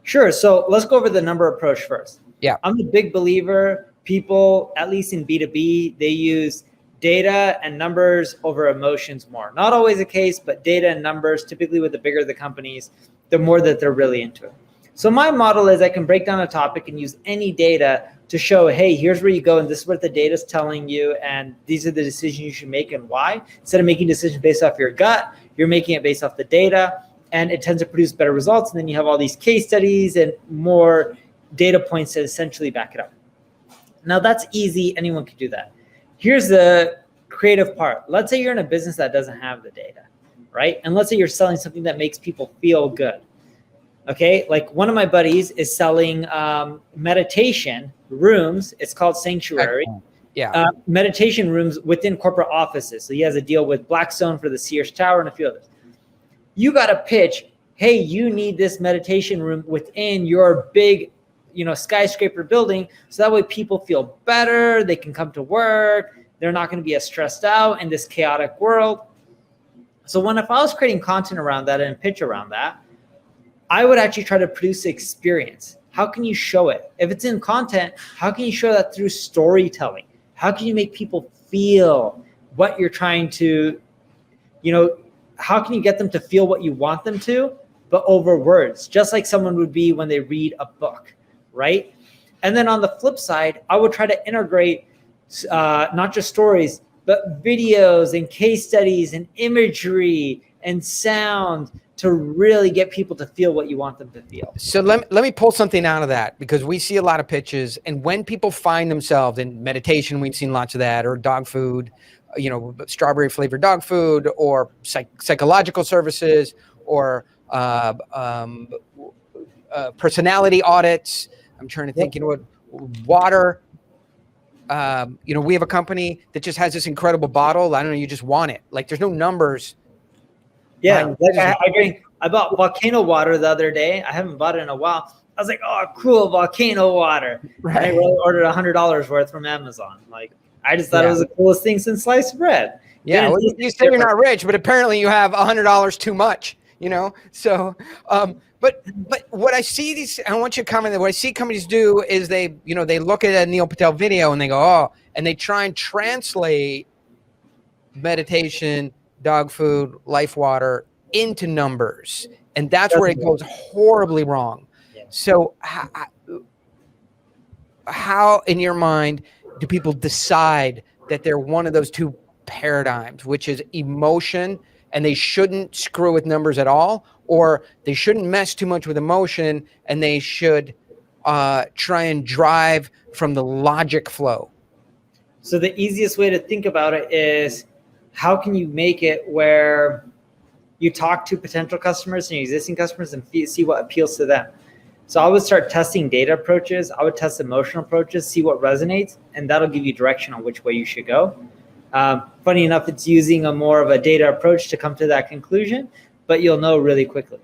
Speaker 3: Sure. So let's go over the number approach first.
Speaker 2: Yeah.
Speaker 3: I'm a big believer. People, at least in B2B, they use data and numbers over emotions more. Not always the case, but data and numbers, typically with the bigger the companies, the more that they're really into it. So my model is I can break down a topic and use any data to show, hey, here's where you go, and this is what the data is telling you, and these are the decisions you should make and why. Instead of making decisions based off your gut, you're making it based off the data, and it tends to produce better results. And then you have all these case studies and more data points that essentially back it up. Now that's easy. Anyone can do that. Here's the creative part. Let's say you're in a business that doesn't have the data, right? And let's say you're selling something that makes people feel good. Okay, like one of my buddies is selling meditation rooms. It's called Sanctuary.
Speaker 2: Yeah.
Speaker 3: Meditation rooms within corporate offices. So he has a deal with Blackstone for the Sears Tower and a few others. You got to pitch, hey, you need this meditation room within your big, skyscraper building. So that way people feel better. They can come to work. They're not going to be as stressed out in this chaotic world. So if I was creating content around that and pitch around that, I would actually try to produce the experience. How can you show it? If it's in content, how can you show that through storytelling? How can you make people feel what you're trying to, how can you get them to feel what you want them to, but over words, just like someone would be when they read a book, right? And then on the flip side, I would try to integrate not just stories, but videos and case studies and imagery and sound to really get people to feel what you want them to feel.
Speaker 2: So let me pull something out of that, because we see a lot of pitches, and when people find themselves in meditation, we've seen lots of that, or dog food, strawberry flavored dog food, or psychological services, or personality audits. I'm trying to think, water. We have a company that just has this incredible bottle. I don't know, you just want it. Like, there's no numbers.
Speaker 3: Yeah, I bought volcano water the other day. I haven't bought it in a while. I was like, oh, cool, volcano water. Right. And I really ordered $100 worth from Amazon. Like, I just thought it was the coolest thing since sliced bread.
Speaker 2: Yeah, well, you say you're not rich, but apparently you have $100 too much, So, but what I see I want you to comment that what I see companies do is they look at a Neil Patel video and they go, oh, and they try and translate meditation, dog food, life water into numbers. And that's where it goes horribly wrong. Yeah. So how, in your mind, do people decide that they're one of those two paradigms, which is emotion, and they shouldn't screw with numbers at all, or they shouldn't mess too much with emotion, and they should try and drive from the logic flow?
Speaker 3: So the easiest way to think about it is, how can you make it where you talk to potential customers and existing customers and see what appeals to them? So I would start testing data approaches. I would test emotional approaches, see what resonates, and that'll give you direction on which way you should go. Funny enough, it's using more of a data approach to come to that conclusion, but you'll know really quickly.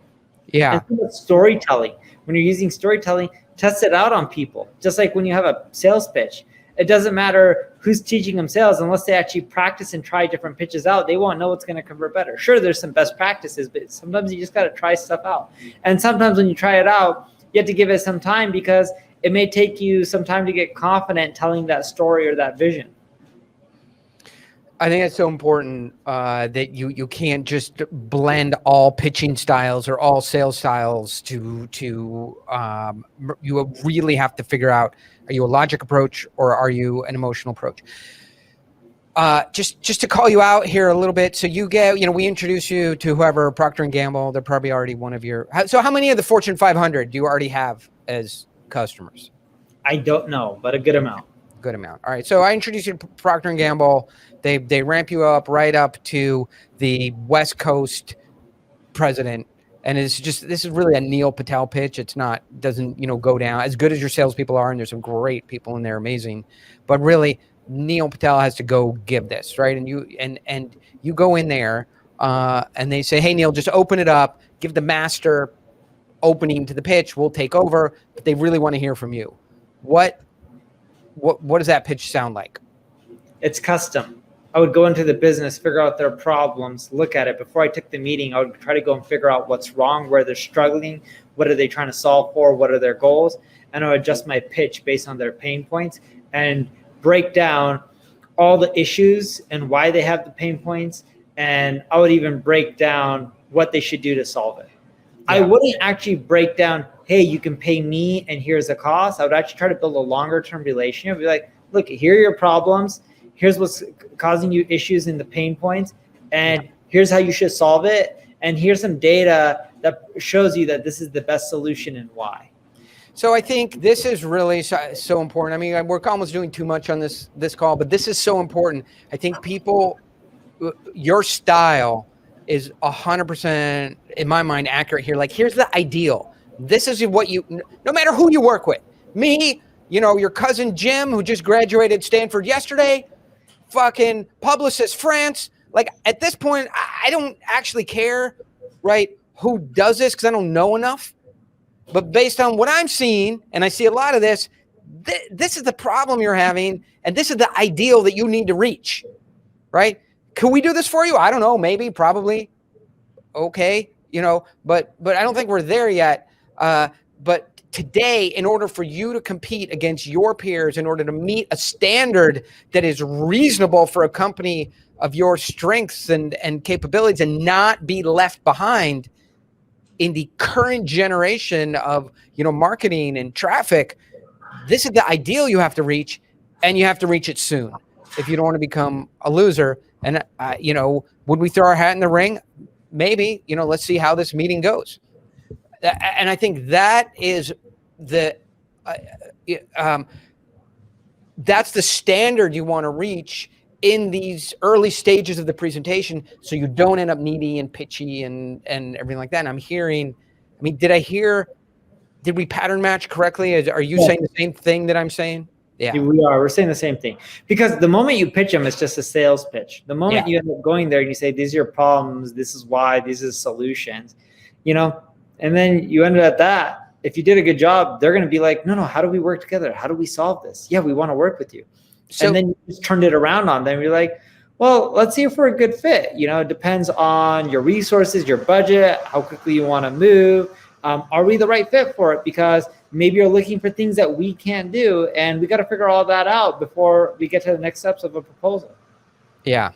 Speaker 2: Yeah.
Speaker 3: And storytelling. When you're using storytelling, test it out on people. Just like when you have a sales pitch. It doesn't matter who's teaching them sales unless they actually practice and try different pitches out. They won't know what's going to convert better. Sure, there's some best practices, but sometimes you just got to try stuff out. And sometimes when you try it out, you have to give it some time, because it may take you some time to get confident telling that story or that vision.
Speaker 2: I think it's so important that you can't just blend all pitching styles or all sales styles to you really have to figure out, are you a logic approach or are you an emotional approach? Just to call you out here a little bit. So you get, we introduce you to whoever, Procter & Gamble, they're probably already one of your, so how many of the Fortune 500 do you already have as customers?
Speaker 3: I don't know, but a good amount.
Speaker 2: Good amount. All right. So I introduced you to Procter & Gamble. They ramp you up right up to the West Coast president. And this is really a Neil Patel pitch. It's not, doesn't, go down as good as your salespeople are. And there's some great people in there, amazing. But really, Neil Patel has to go give this, right? And you go in there and they say, hey, Neil, just open it up, give the master opening to the pitch. We'll take over. But they really want to hear from you. What does that pitch sound like? It's
Speaker 3: custom. I would go into the business, figure out their problems, look at it. Before I took the meeting, I would try to go and figure out what's wrong, where they're struggling, what are they trying to solve for, what are their goals, and I would adjust my pitch based on their pain points and break down all the issues and why they have the pain points, and I would even break down what they should do to solve it. Yeah. I wouldn't actually break down, hey, you can pay me and here's the cost. I would actually try to build a longer term relationship. Be like, look, here are your problems. Here's what's causing you issues in the pain points. And here's how you should solve it. And here's some data that shows you that this is the best solution and why.
Speaker 2: So I think this is really so important. I mean, we're almost doing too much on this call, but this is so important. I think people, your style is 100%, in my mind, accurate here. Like, here's the ideal. This is what no matter who you work with. Me, your cousin Jim, who just graduated Stanford yesterday, fucking Publicis France. Like, at this point, I don't actually care, right, who does this because I don't know enough. But based on what I'm seeing, and I see a lot of this, this is the problem you're having, and this is the ideal that you need to reach, right? Could we do this for you? I don't know, maybe, probably. Okay, but I don't think we're there yet. But today, in order for you to compete against your peers, in order to meet a standard that is reasonable for a company of your strengths and capabilities and not be left behind in the current generation of, marketing and traffic, this is the ideal you have to reach, and you have to reach it soon if you don't want to become a loser. And, would we throw our hat in the ring? Maybe, let's see how this meeting goes. And I think that is that's the standard you want to reach in these early stages of the presentation, so you don't end up needy and pitchy and everything like that. And I'm hearing, did we pattern match correctly? Are you saying the same thing that I'm saying? Yeah,
Speaker 3: we're saying the same thing, because the moment you pitch them, it's just a sales pitch. The moment you end up going there and you say, these are your problems, this is why, these are the solutions, and then you ended at that. If you did a good job, they're going to be like, no, how do we work together? How do we solve this? Yeah, we want to work with you. So, and then you just turned it around on them. You're like, well, let's see if we're a good fit. It depends on your resources, your budget, how quickly you want to move. Are we the right fit for it? Because maybe you're looking for things that we can't do, and we got to figure all that out before we get to the next steps of a proposal.
Speaker 2: Yeah.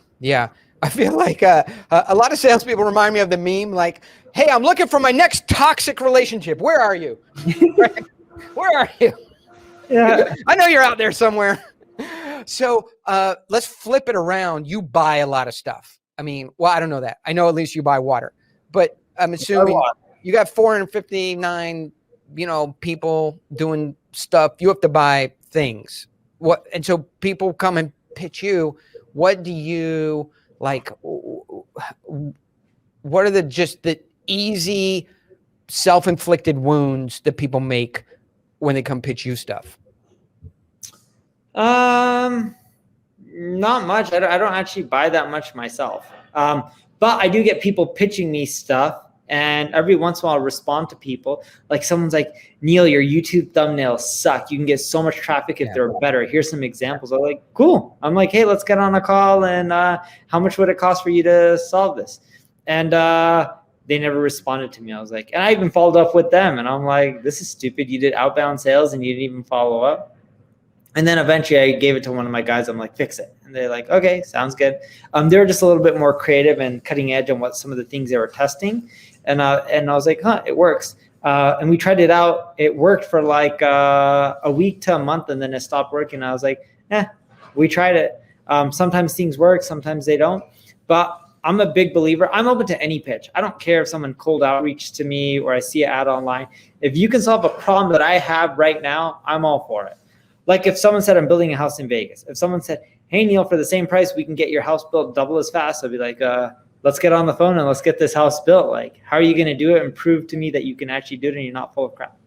Speaker 2: I feel like a lot of salespeople remind me of the meme, like, hey, I'm looking for my next toxic relationship. Where are you? Where are you?
Speaker 3: Yeah.
Speaker 2: I know you're out there somewhere. So let's flip it around. You buy a lot of stuff. I don't know that. I know at least you buy water, but I'm assuming you got 459, people doing stuff. You have to buy things. And so people come and pitch you. What do you like? What are the easy self-inflicted wounds that people make when they come pitch you stuff?
Speaker 3: Not much. I don't actually buy that much myself. But I do get people pitching me stuff, and every once in a while I'll respond to people. Like someone's like, Neil, your YouTube thumbnails suck. You can get so much traffic if they're better. Here's some examples. I'm like, cool. I'm like, hey, let's get on a call, and how much would it cost for you to solve this? And they never responded to me. I was like, and I even followed up with them, and I'm like, this is stupid. You did outbound sales and you didn't even follow up. And then eventually I gave it to one of my guys. I'm like, fix it. And they're like, okay, sounds good. They were just a little bit more creative and cutting edge on what some of the things they were testing. And I was like, it works. And we tried it out. It worked for like a week to a month, and then it stopped working. I was like, we tried it. Sometimes things work, sometimes they don't. But I'm a big believer. I'm open to any pitch. I don't care if someone cold outreach to me or I see an ad online. If you can solve a problem that I have right now, I'm all for it. Like if someone said, I'm building a house in Vegas. If someone said, hey, Neil, for the same price, we can get your house built double as fast. I'd be like, let's get on the phone and let's get this house built. Like, how are you going to do it and prove to me that you can actually do it and you're not full of crap?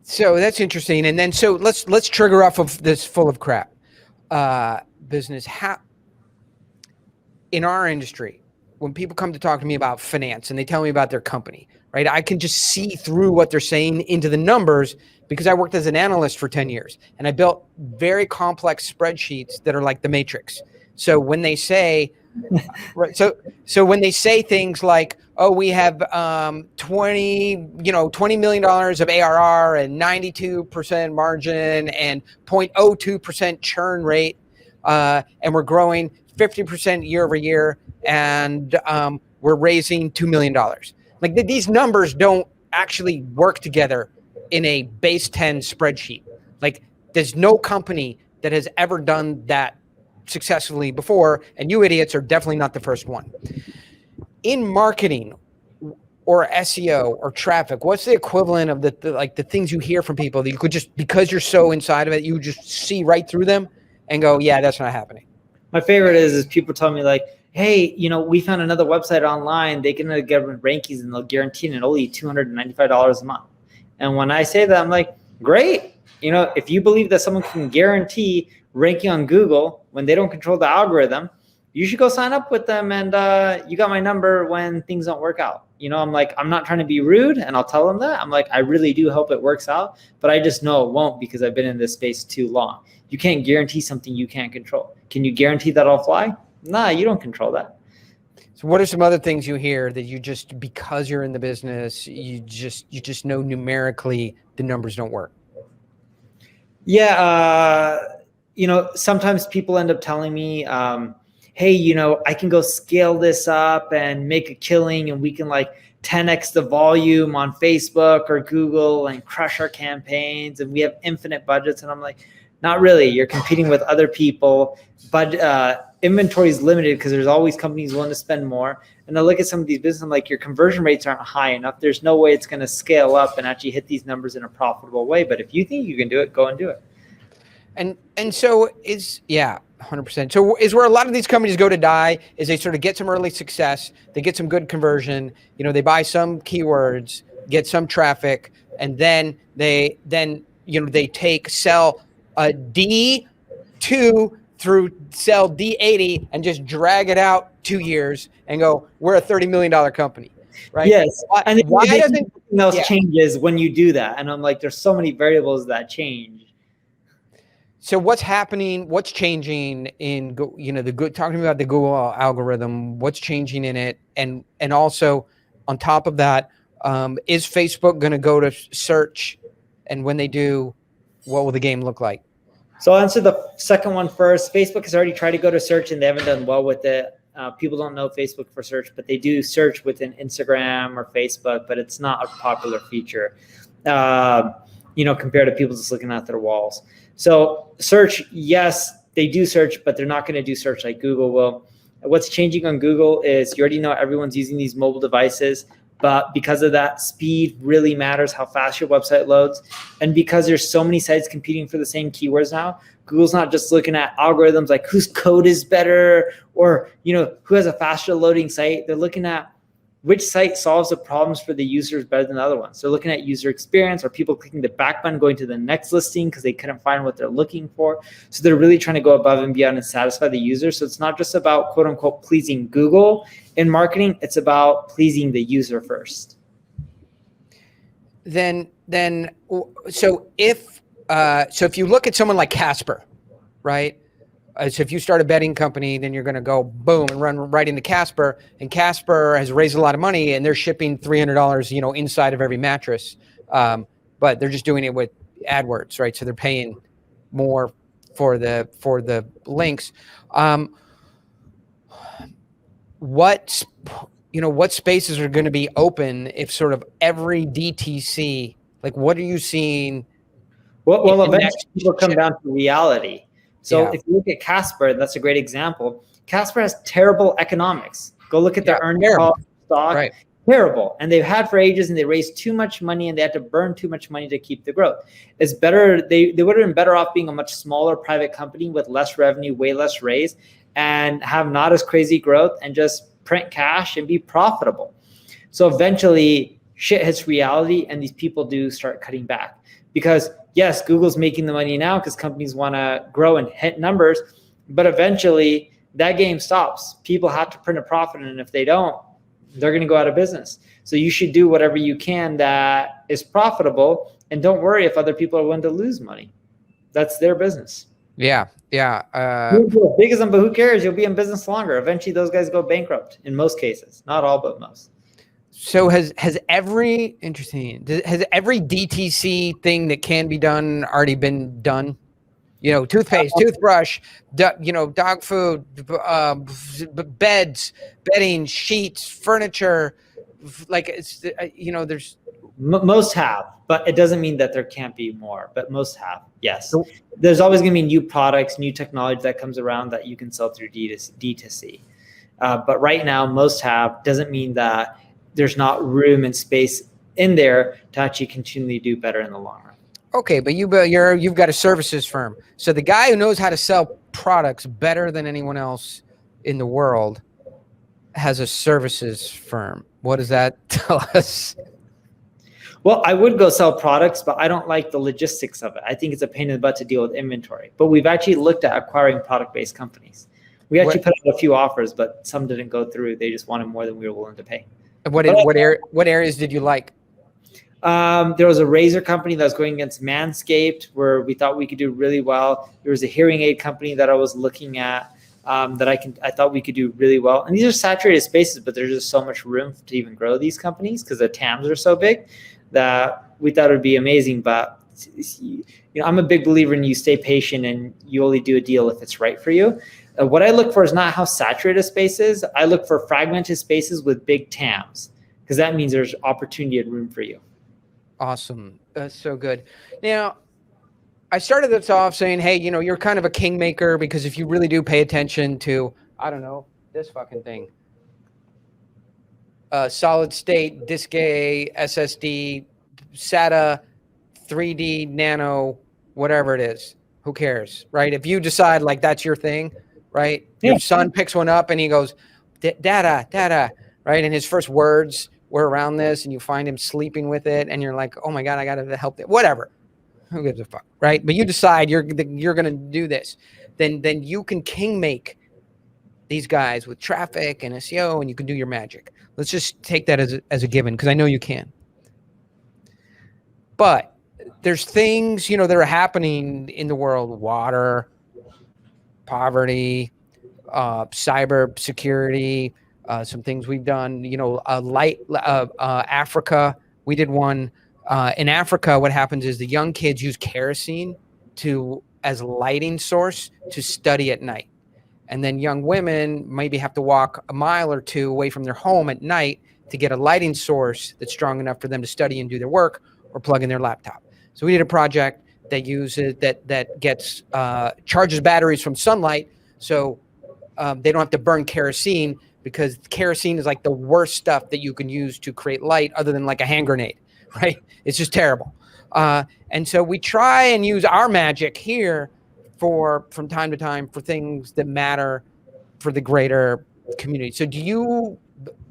Speaker 2: So that's interesting. And then, so let's trigger off of this full of crap business. In our industry, when people come to talk to me about finance and they tell me about their company, right, I can just see through what they're saying into the numbers, because I worked as an analyst for 10 years and I built very complex spreadsheets that are like the Matrix. So when they say, right, so when they say things like, oh, we have $20 million of ARR and 92% margin and 0.02% churn rate, and we're growing 50% year over year, and we're raising $2 million. Like these numbers don't actually work together in a base 10 spreadsheet. Like there's no company that has ever done that successfully before, and you idiots are definitely not the first one. In marketing or SEO or traffic, what's the equivalent of the things you hear from people that you could just, because you're so inside of it, you just see right through them and go, yeah, that's not happening?
Speaker 3: My favorite is people tell me like, hey, we found another website online. They can get rankings and they'll guarantee it only $295 a month. And when I say that, I'm like, great. If you believe that someone can guarantee ranking on Google when they don't control the algorithm, you should go sign up with them. And you got my number when things don't work out. I'm like, I'm not trying to be rude, and I'll tell them that. I'm like, I really do hope it works out, but I just know it won't because I've been in this space too long. You can't guarantee something you can't control. Can you guarantee that I'll fly? Nah, you don't control that.
Speaker 2: So what are some other things you hear that you just, because you're in the business, you just know numerically the numbers don't work?
Speaker 3: Yeah. Sometimes people end up telling me, hey, I can go scale this up and make a killing, and we can like 10x the volume on Facebook or Google and crush our campaigns, and we have infinite budgets. And I'm like, not really. You're competing with other people, but inventory is limited because there's always companies willing to spend more. And I look at some of these businesses, I'm like, your conversion rates aren't high enough. There's no way it's going to scale up and actually hit these numbers in a profitable way. But if you think you can do it, go and do it.
Speaker 2: And so 100%. So is where a lot of these companies go to die is they sort of get some early success, they get some good conversion, they buy some keywords, get some traffic, and then they sell a D2 through sell D80 and just drag it out 2 years and go, we're a $30 million company, right?
Speaker 3: Yes. And
Speaker 2: why doesn't
Speaker 3: something else changes when you do that? And I'm like, there's so many variables that change.
Speaker 2: So what's happening? What's changing in talking about the Google algorithm? What's changing in it? And also on top of that, is Facebook going to go to search? And when they do, what will the game look like?
Speaker 3: So I'll answer the second one first. Facebook has already tried to go to search and they haven't done well with it. People don't know Facebook for search, but they do search within Instagram or Facebook, but it's not a popular feature, compared to people just looking at their walls. So search, yes, they do search, but they're not going to do search like Google will. What's changing on Google is you already know everyone's using these mobile devices, but because of that, speed really matters, how fast your website loads. And because there's so many sites competing for the same keywords now, Google's not just looking at algorithms like whose code is better or, who has a faster loading site. They're looking at which site solves the problems for the users better than the other ones. They're looking at user experience, or people clicking the back button going to the next listing because they couldn't find what they're looking for. So they're really trying to go above and beyond and satisfy the user. So it's not just about quote unquote pleasing Google in marketing. It's about pleasing the user first.
Speaker 2: So if you look at someone like Casper, right? So if you start a betting company, then you're going to go boom and run right into Casper, and Casper has raised a lot of money and they're shipping $300, inside of every mattress. But they're just doing it with AdWords, right? So they're paying more for the links. What spaces are going to be open if sort of every DTC, like what are you seeing?
Speaker 3: Well, eventually people come down to reality. So if you look at Casper, that's a great example. Casper has terrible economics. Go look at their earnings call stock. Right. Terrible. And they've had for ages, and they raised too much money and they had to burn too much money to keep the growth. It's better. They would have been better off being a much smaller private company with less revenue, way less raise, and have not as crazy growth and just print cash and be profitable. So eventually shit hits reality and these people do start cutting back. Because yes, Google's making the money now because companies want to grow and hit numbers, but eventually that game stops. People have to print a profit, and if they don't, they're going to go out of business. So you should do whatever you can that is profitable, and don't worry if other people are willing to lose money. That's their business.
Speaker 2: Yeah.
Speaker 3: Big as them, but who cares? You'll be in business longer. Eventually those guys go bankrupt in most cases, not all, but most.
Speaker 2: So has every DTC thing that can be done already been done? Toothpaste, toothbrush, dog food, beds, bedding, sheets, furniture. Like there's
Speaker 3: most have, but it doesn't mean that there can't be more. But most have, yes. There's always going to be new products, new technology that comes around that you can sell through D2C. But right now, most have. Doesn't mean that there's not room and space in there to actually continually do better in the long run.
Speaker 2: Okay, but you've got a services firm. So the guy who knows how to sell products better than anyone else in the world has a services firm. What does that tell us?
Speaker 3: Well, I would go sell products, but I don't like the logistics of it. I think it's a pain in the butt to deal with inventory. But we've actually looked at acquiring product-based companies. We actually put out a few offers, but some didn't go through. They just wanted more than we were willing to pay.
Speaker 2: What areas did you like?
Speaker 3: There was a razor company that was going against Manscaped where we thought we could do really well. There was a hearing aid company that I was looking at that I thought we could do really well. And these are saturated spaces, but there's just so much room to even grow these companies because the TAMs are so big that we thought it would be amazing. But I'm a big believer in you stay patient and you only do a deal if it's right for you. What I look for is not how saturated a space is. I look for fragmented spaces with big TAMs because that means there's opportunity and room for you.
Speaker 2: Awesome. That's so good. Now, I started this off saying, hey, you're kind of a kingmaker because if you really do pay attention to, I don't know, this fucking thing, solid state, disk A, SSD, SATA, 3D, nano, whatever it is, who cares, right? If you decide like that's your thing, right?
Speaker 3: Yeah.
Speaker 2: Your son picks one up and he goes, dada, right? And his first words were around this and you find him sleeping with it and you're like, oh my God, I got to help it. Whatever. Who gives a fuck, right? But you decide you're going to do this. Then you can king make these guys with traffic and SEO and you can do your magic. Let's just take that as a given because I know you can. But there's things, that are happening in the world, water, poverty, cyber security, some things we've done, Africa, we did one. In Africa, what happens is the young kids use kerosene as lighting source to study at night. And then young women maybe have to walk a mile or two away from their home at night to get a lighting source that's strong enough for them to study and do their work or plug in their laptop. So we did a project that uses that gets charges batteries from sunlight, so they don't have to burn kerosene because kerosene is like the worst stuff that you can use to create light other than like a hand grenade, right? It's just terrible. And so we try and use our magic here from time to time for things that matter for the greater community. So do you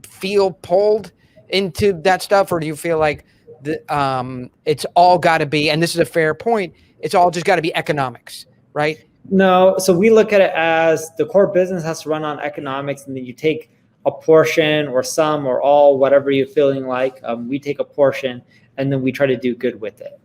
Speaker 2: feel pulled into that stuff, or do you feel like it's all got to be, and this is a fair point, it's all just got to be economics, right?
Speaker 3: No, so we look at it as the core business has to run on economics, and then you take a portion or some or all, whatever you're feeling like. We take a portion and then we try to do good with it.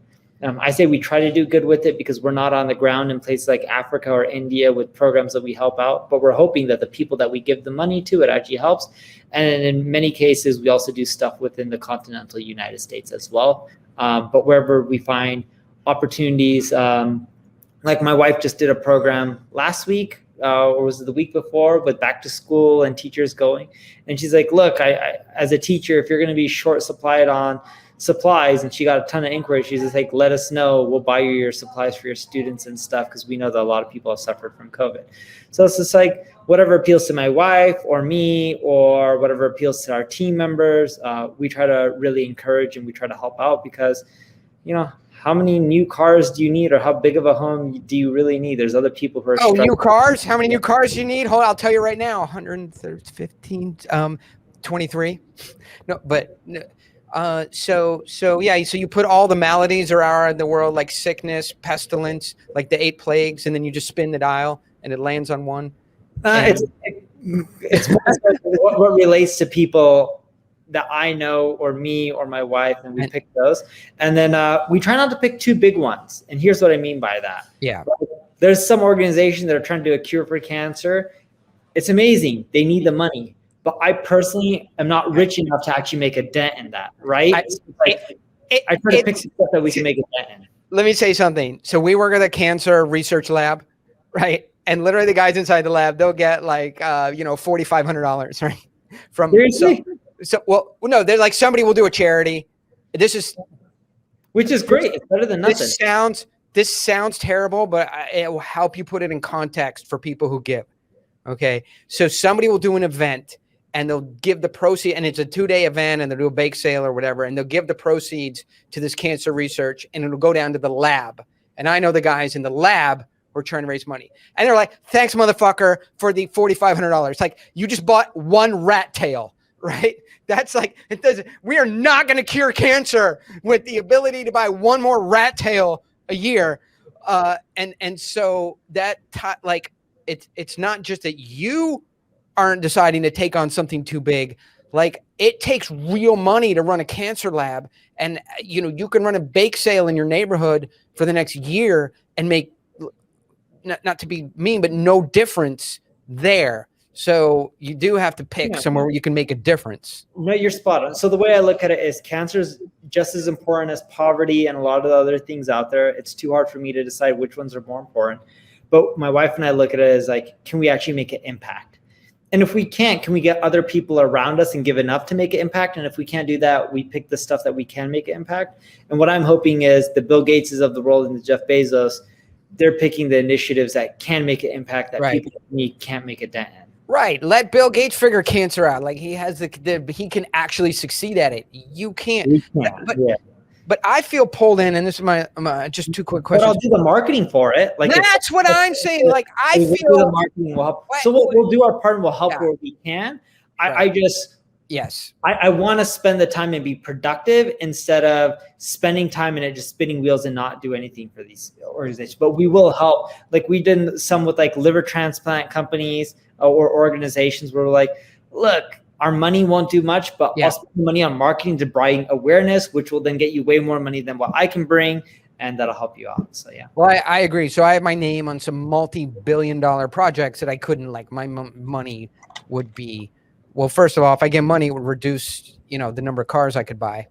Speaker 3: I say we try to do good with it because we're not on the ground in places like Africa or India with programs that we help out, but we're hoping that the people that we give the money to, it actually helps. And in many cases, we also do stuff within the continental United States as well. But wherever we find opportunities, like my wife just did a program last week, or was it the week before, with back to school and teachers going. And she's like, look, I as a teacher, if you're going to be short supplied on supplies, and she got a ton of inquiries, she's just like, let us know, we'll buy you your supplies for your students and stuff, because we know that a lot of people have suffered from COVID. So it's just like whatever appeals to my wife or me, or whatever appeals to our team members, we try to really encourage and we try to help out, because how many new cars do you need, or how big of a home do you really need? There's other people who are
Speaker 2: new cars. How many new cars do you need? Hold on, I'll tell you right now. 115, 23. No, but so yeah. So you put all the maladies that are in the world, like sickness, pestilence, like the 8 plagues, and then you just spin the dial and it lands on one.
Speaker 3: It's what relates to people that I know, or me or my wife, and we pick those. And then we try not to pick too big ones. And here's what I mean by that.
Speaker 2: Yeah.
Speaker 3: There's some organizations that are trying to do a cure for cancer. It's amazing. They need the money. But I personally am not rich enough to actually make a dent in that, right? I try to pick some stuff that we can make a dent in.
Speaker 2: Let me say something. So we work at a cancer research lab, right? And literally the guys inside the lab, they'll get like, $4,500, right? From
Speaker 3: Seriously?
Speaker 2: Well, no, they're like, somebody will do a charity.
Speaker 3: Which is great. It's better than nothing.
Speaker 2: This sounds terrible, but it will help you put it in context for people who give. Okay. So somebody will do an event and they'll give the proceeds, and it's a 2-day event, and they'll do a bake sale or whatever. And they'll give the proceeds to this cancer research, and it'll go down to the lab. And I know the guys in the lab who are trying to raise money, and they're like, thanks, motherfucker, for the $4,500. Like, you just bought one rat tail. Right? That's like, we are not going to cure cancer with the ability to buy one more rat tail a year. And so that it's not just that you aren't deciding to take on something too big. Like, it takes real money to run a cancer lab, and you can run a bake sale in your neighborhood for the next year and make, not to be mean, but no difference there. So you do have to pick somewhere where you can make a difference.
Speaker 3: No, you're spot on. So the way I look at it is cancer is just as important as poverty and a lot of the other things out there. It's too hard for me to decide which ones are more important. But my wife and I look at it as like, can we actually make an impact? And if we can't, can we get other people around us and give enough to make an impact? And if we can't do that, we pick the stuff that we can make an impact. And what I'm hoping is the Bill Gateses of the world and the Jeff Bezos, they're picking the initiatives that can make an impact that people like me can't make a dent in.
Speaker 2: Right. Let Bill Gates figure cancer out. Like, he has he can actually succeed at it. You can't. But I feel pulled in, and this is my just two quick questions.
Speaker 3: But I'll do the marketing for it. Like,
Speaker 2: that's what I'm saying. Like, I feel
Speaker 3: the marketing will help. So we'll do our part and we'll help where we can. I want to spend the time and be productive instead of spending time and it just spinning wheels and not do anything for these organizations. But we will help. Like, we did some with like liver transplant companies or organizations where we're like, look, our money won't do much, but I'll spend money on marketing to bring awareness, which will then get you way more money than what I can bring, and that'll help you out. So yeah.
Speaker 2: Well, I agree. So I have my name on some multi-billion-dollar projects that I couldn't, like, my money would be, well, first of all, if I get money, it would reduce, the number of cars I could buy.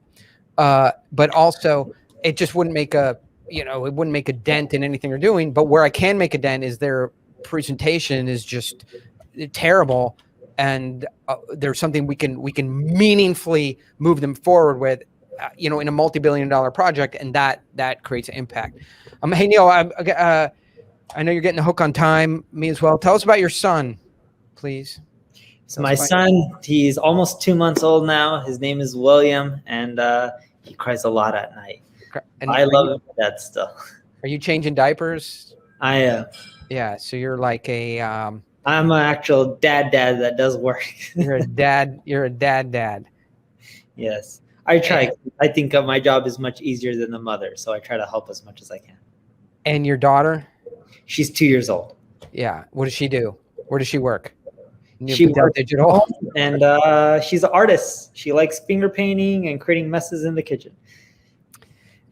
Speaker 2: But also, it just wouldn't make it wouldn't make a dent in anything they're doing. But where I can make a dent is their presentation is just terrible. And there's something we can meaningfully move them forward with, in a multi-billion-dollar project, and that creates an impact. Hey, Neil, I know you're getting the hook on time. Me as well. Tell us about your son, please.
Speaker 3: So my son, he's almost 2 months old now. His name is William, and he cries a lot at night. And I love him for that still.
Speaker 2: Are you changing diapers?
Speaker 3: I am.
Speaker 2: Yeah. So you're like
Speaker 3: I'm an actual dad that does work.
Speaker 2: You're a dad.
Speaker 3: Yes. I try. I think my job is much easier than the mother, so I try to help as much as I can.
Speaker 2: And your daughter?
Speaker 3: She's 2 years old.
Speaker 2: Yeah. What does she do? Where does she work?
Speaker 3: She works digital, and she's an artist. She likes finger painting and creating messes in the kitchen.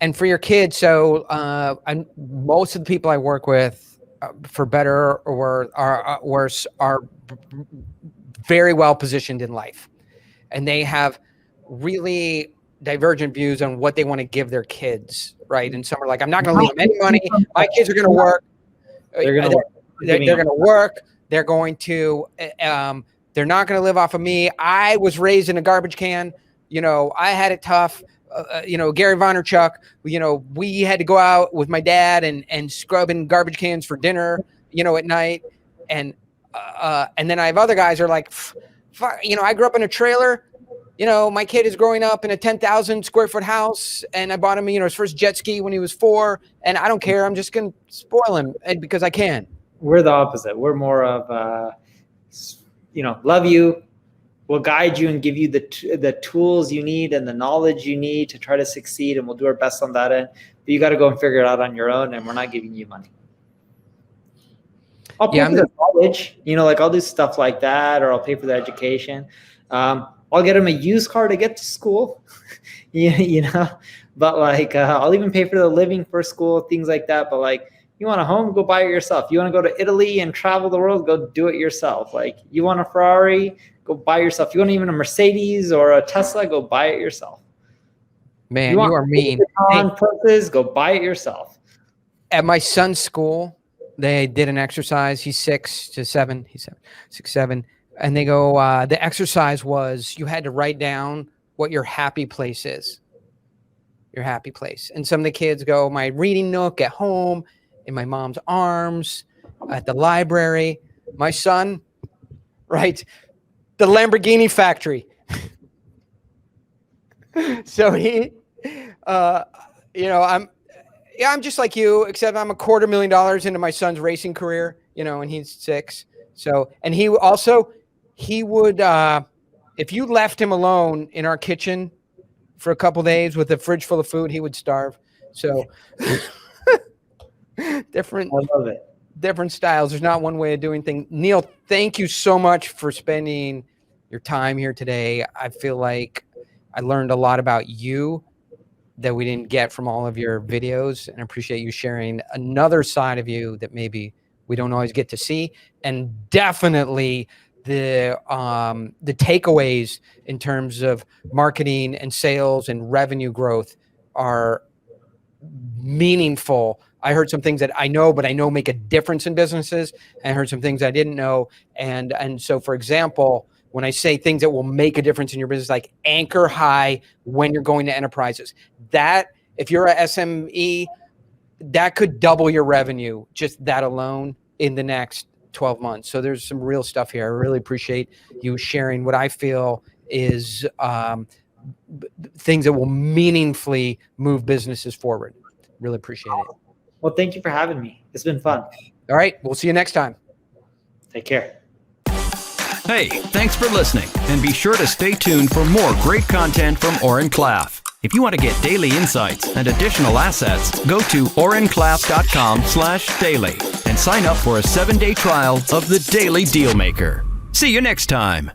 Speaker 2: And for your kids, so most of the people I work with, for better or worse, are very well positioned in life, and they have really divergent views on what they want to give their kids, right? And some are like, I'm not going to leave them any money. My kids are going to work. They're going to work. They're going to. They're not going to live off of me. I was raised in a garbage can. I had it tough. Gary Vaynerchuk, we had to go out with my dad and scrub in garbage cans for dinner, at night. And then I have other guys who are like, I grew up in a trailer. My kid is growing up in a 10,000 square foot house, and I bought him, his first jet ski when he was 4, and I don't care. I'm just going to spoil him because I can.
Speaker 3: We're the opposite. We're more of, love you. We'll guide you and give you the tools you need and the knowledge you need to try to succeed, and we'll do our best on that end. But you got to go and figure it out on your own, and we're not giving you money. I'll pay for the college, I'll do stuff like that, or I'll pay for the education. I'll get him a used car to get to school, but I'll even pay for the living for school, things like that. But you want a home, go buy it yourself. You want to go to Italy and travel the world, go do it yourself. You want a Ferrari, go buy yourself. You want even a Mercedes or a Tesla, go buy it yourself.
Speaker 2: Man, you are mean.
Speaker 3: Purses, go buy it yourself.
Speaker 2: At my son's school, they did an exercise. He's 6 to 7. He's 6, 7. And they go, the exercise was you had to write down what your happy place is. Your happy place. And some of the kids go, my reading nook at home, in my mom's arms, at the library. My son, right, the Lamborghini factory. So he, I'm just like you, except I'm $250,000 into my son's racing career, and he's 6. So, and he would, if you left him alone in our kitchen for a couple days with a fridge full of food, he would starve. So different.
Speaker 3: I love it.
Speaker 2: Different styles. There's not one way of doing things. Neil, thank you so much for spending your time here today. I feel like I learned a lot about you that we didn't get from all of your videos, and I appreciate you sharing another side of you that maybe we don't always get to see. And definitely the takeaways in terms of marketing and sales and revenue growth are meaningful. I heard some things that I know, but I know make a difference in businesses. I heard some things I didn't know. And so, for example, when I say things that will make a difference in your business, like anchor high when you're going to enterprises, that if you're a SME, that could double your revenue, just that alone, in the next 12 months. So there's some real stuff here. I really appreciate you sharing what I feel is things that will meaningfully move businesses forward. Really appreciate it.
Speaker 3: Well, thank you for having me. It's been fun.
Speaker 2: All right. We'll see you next time.
Speaker 3: Take care.
Speaker 1: Hey, thanks for listening, and be sure to stay tuned for more great content from Oren Klaff. If you want to get daily insights and additional assets, go to orenclaff.com/daily and sign up for a 7-day trial of the Daily Dealmaker. See you next time.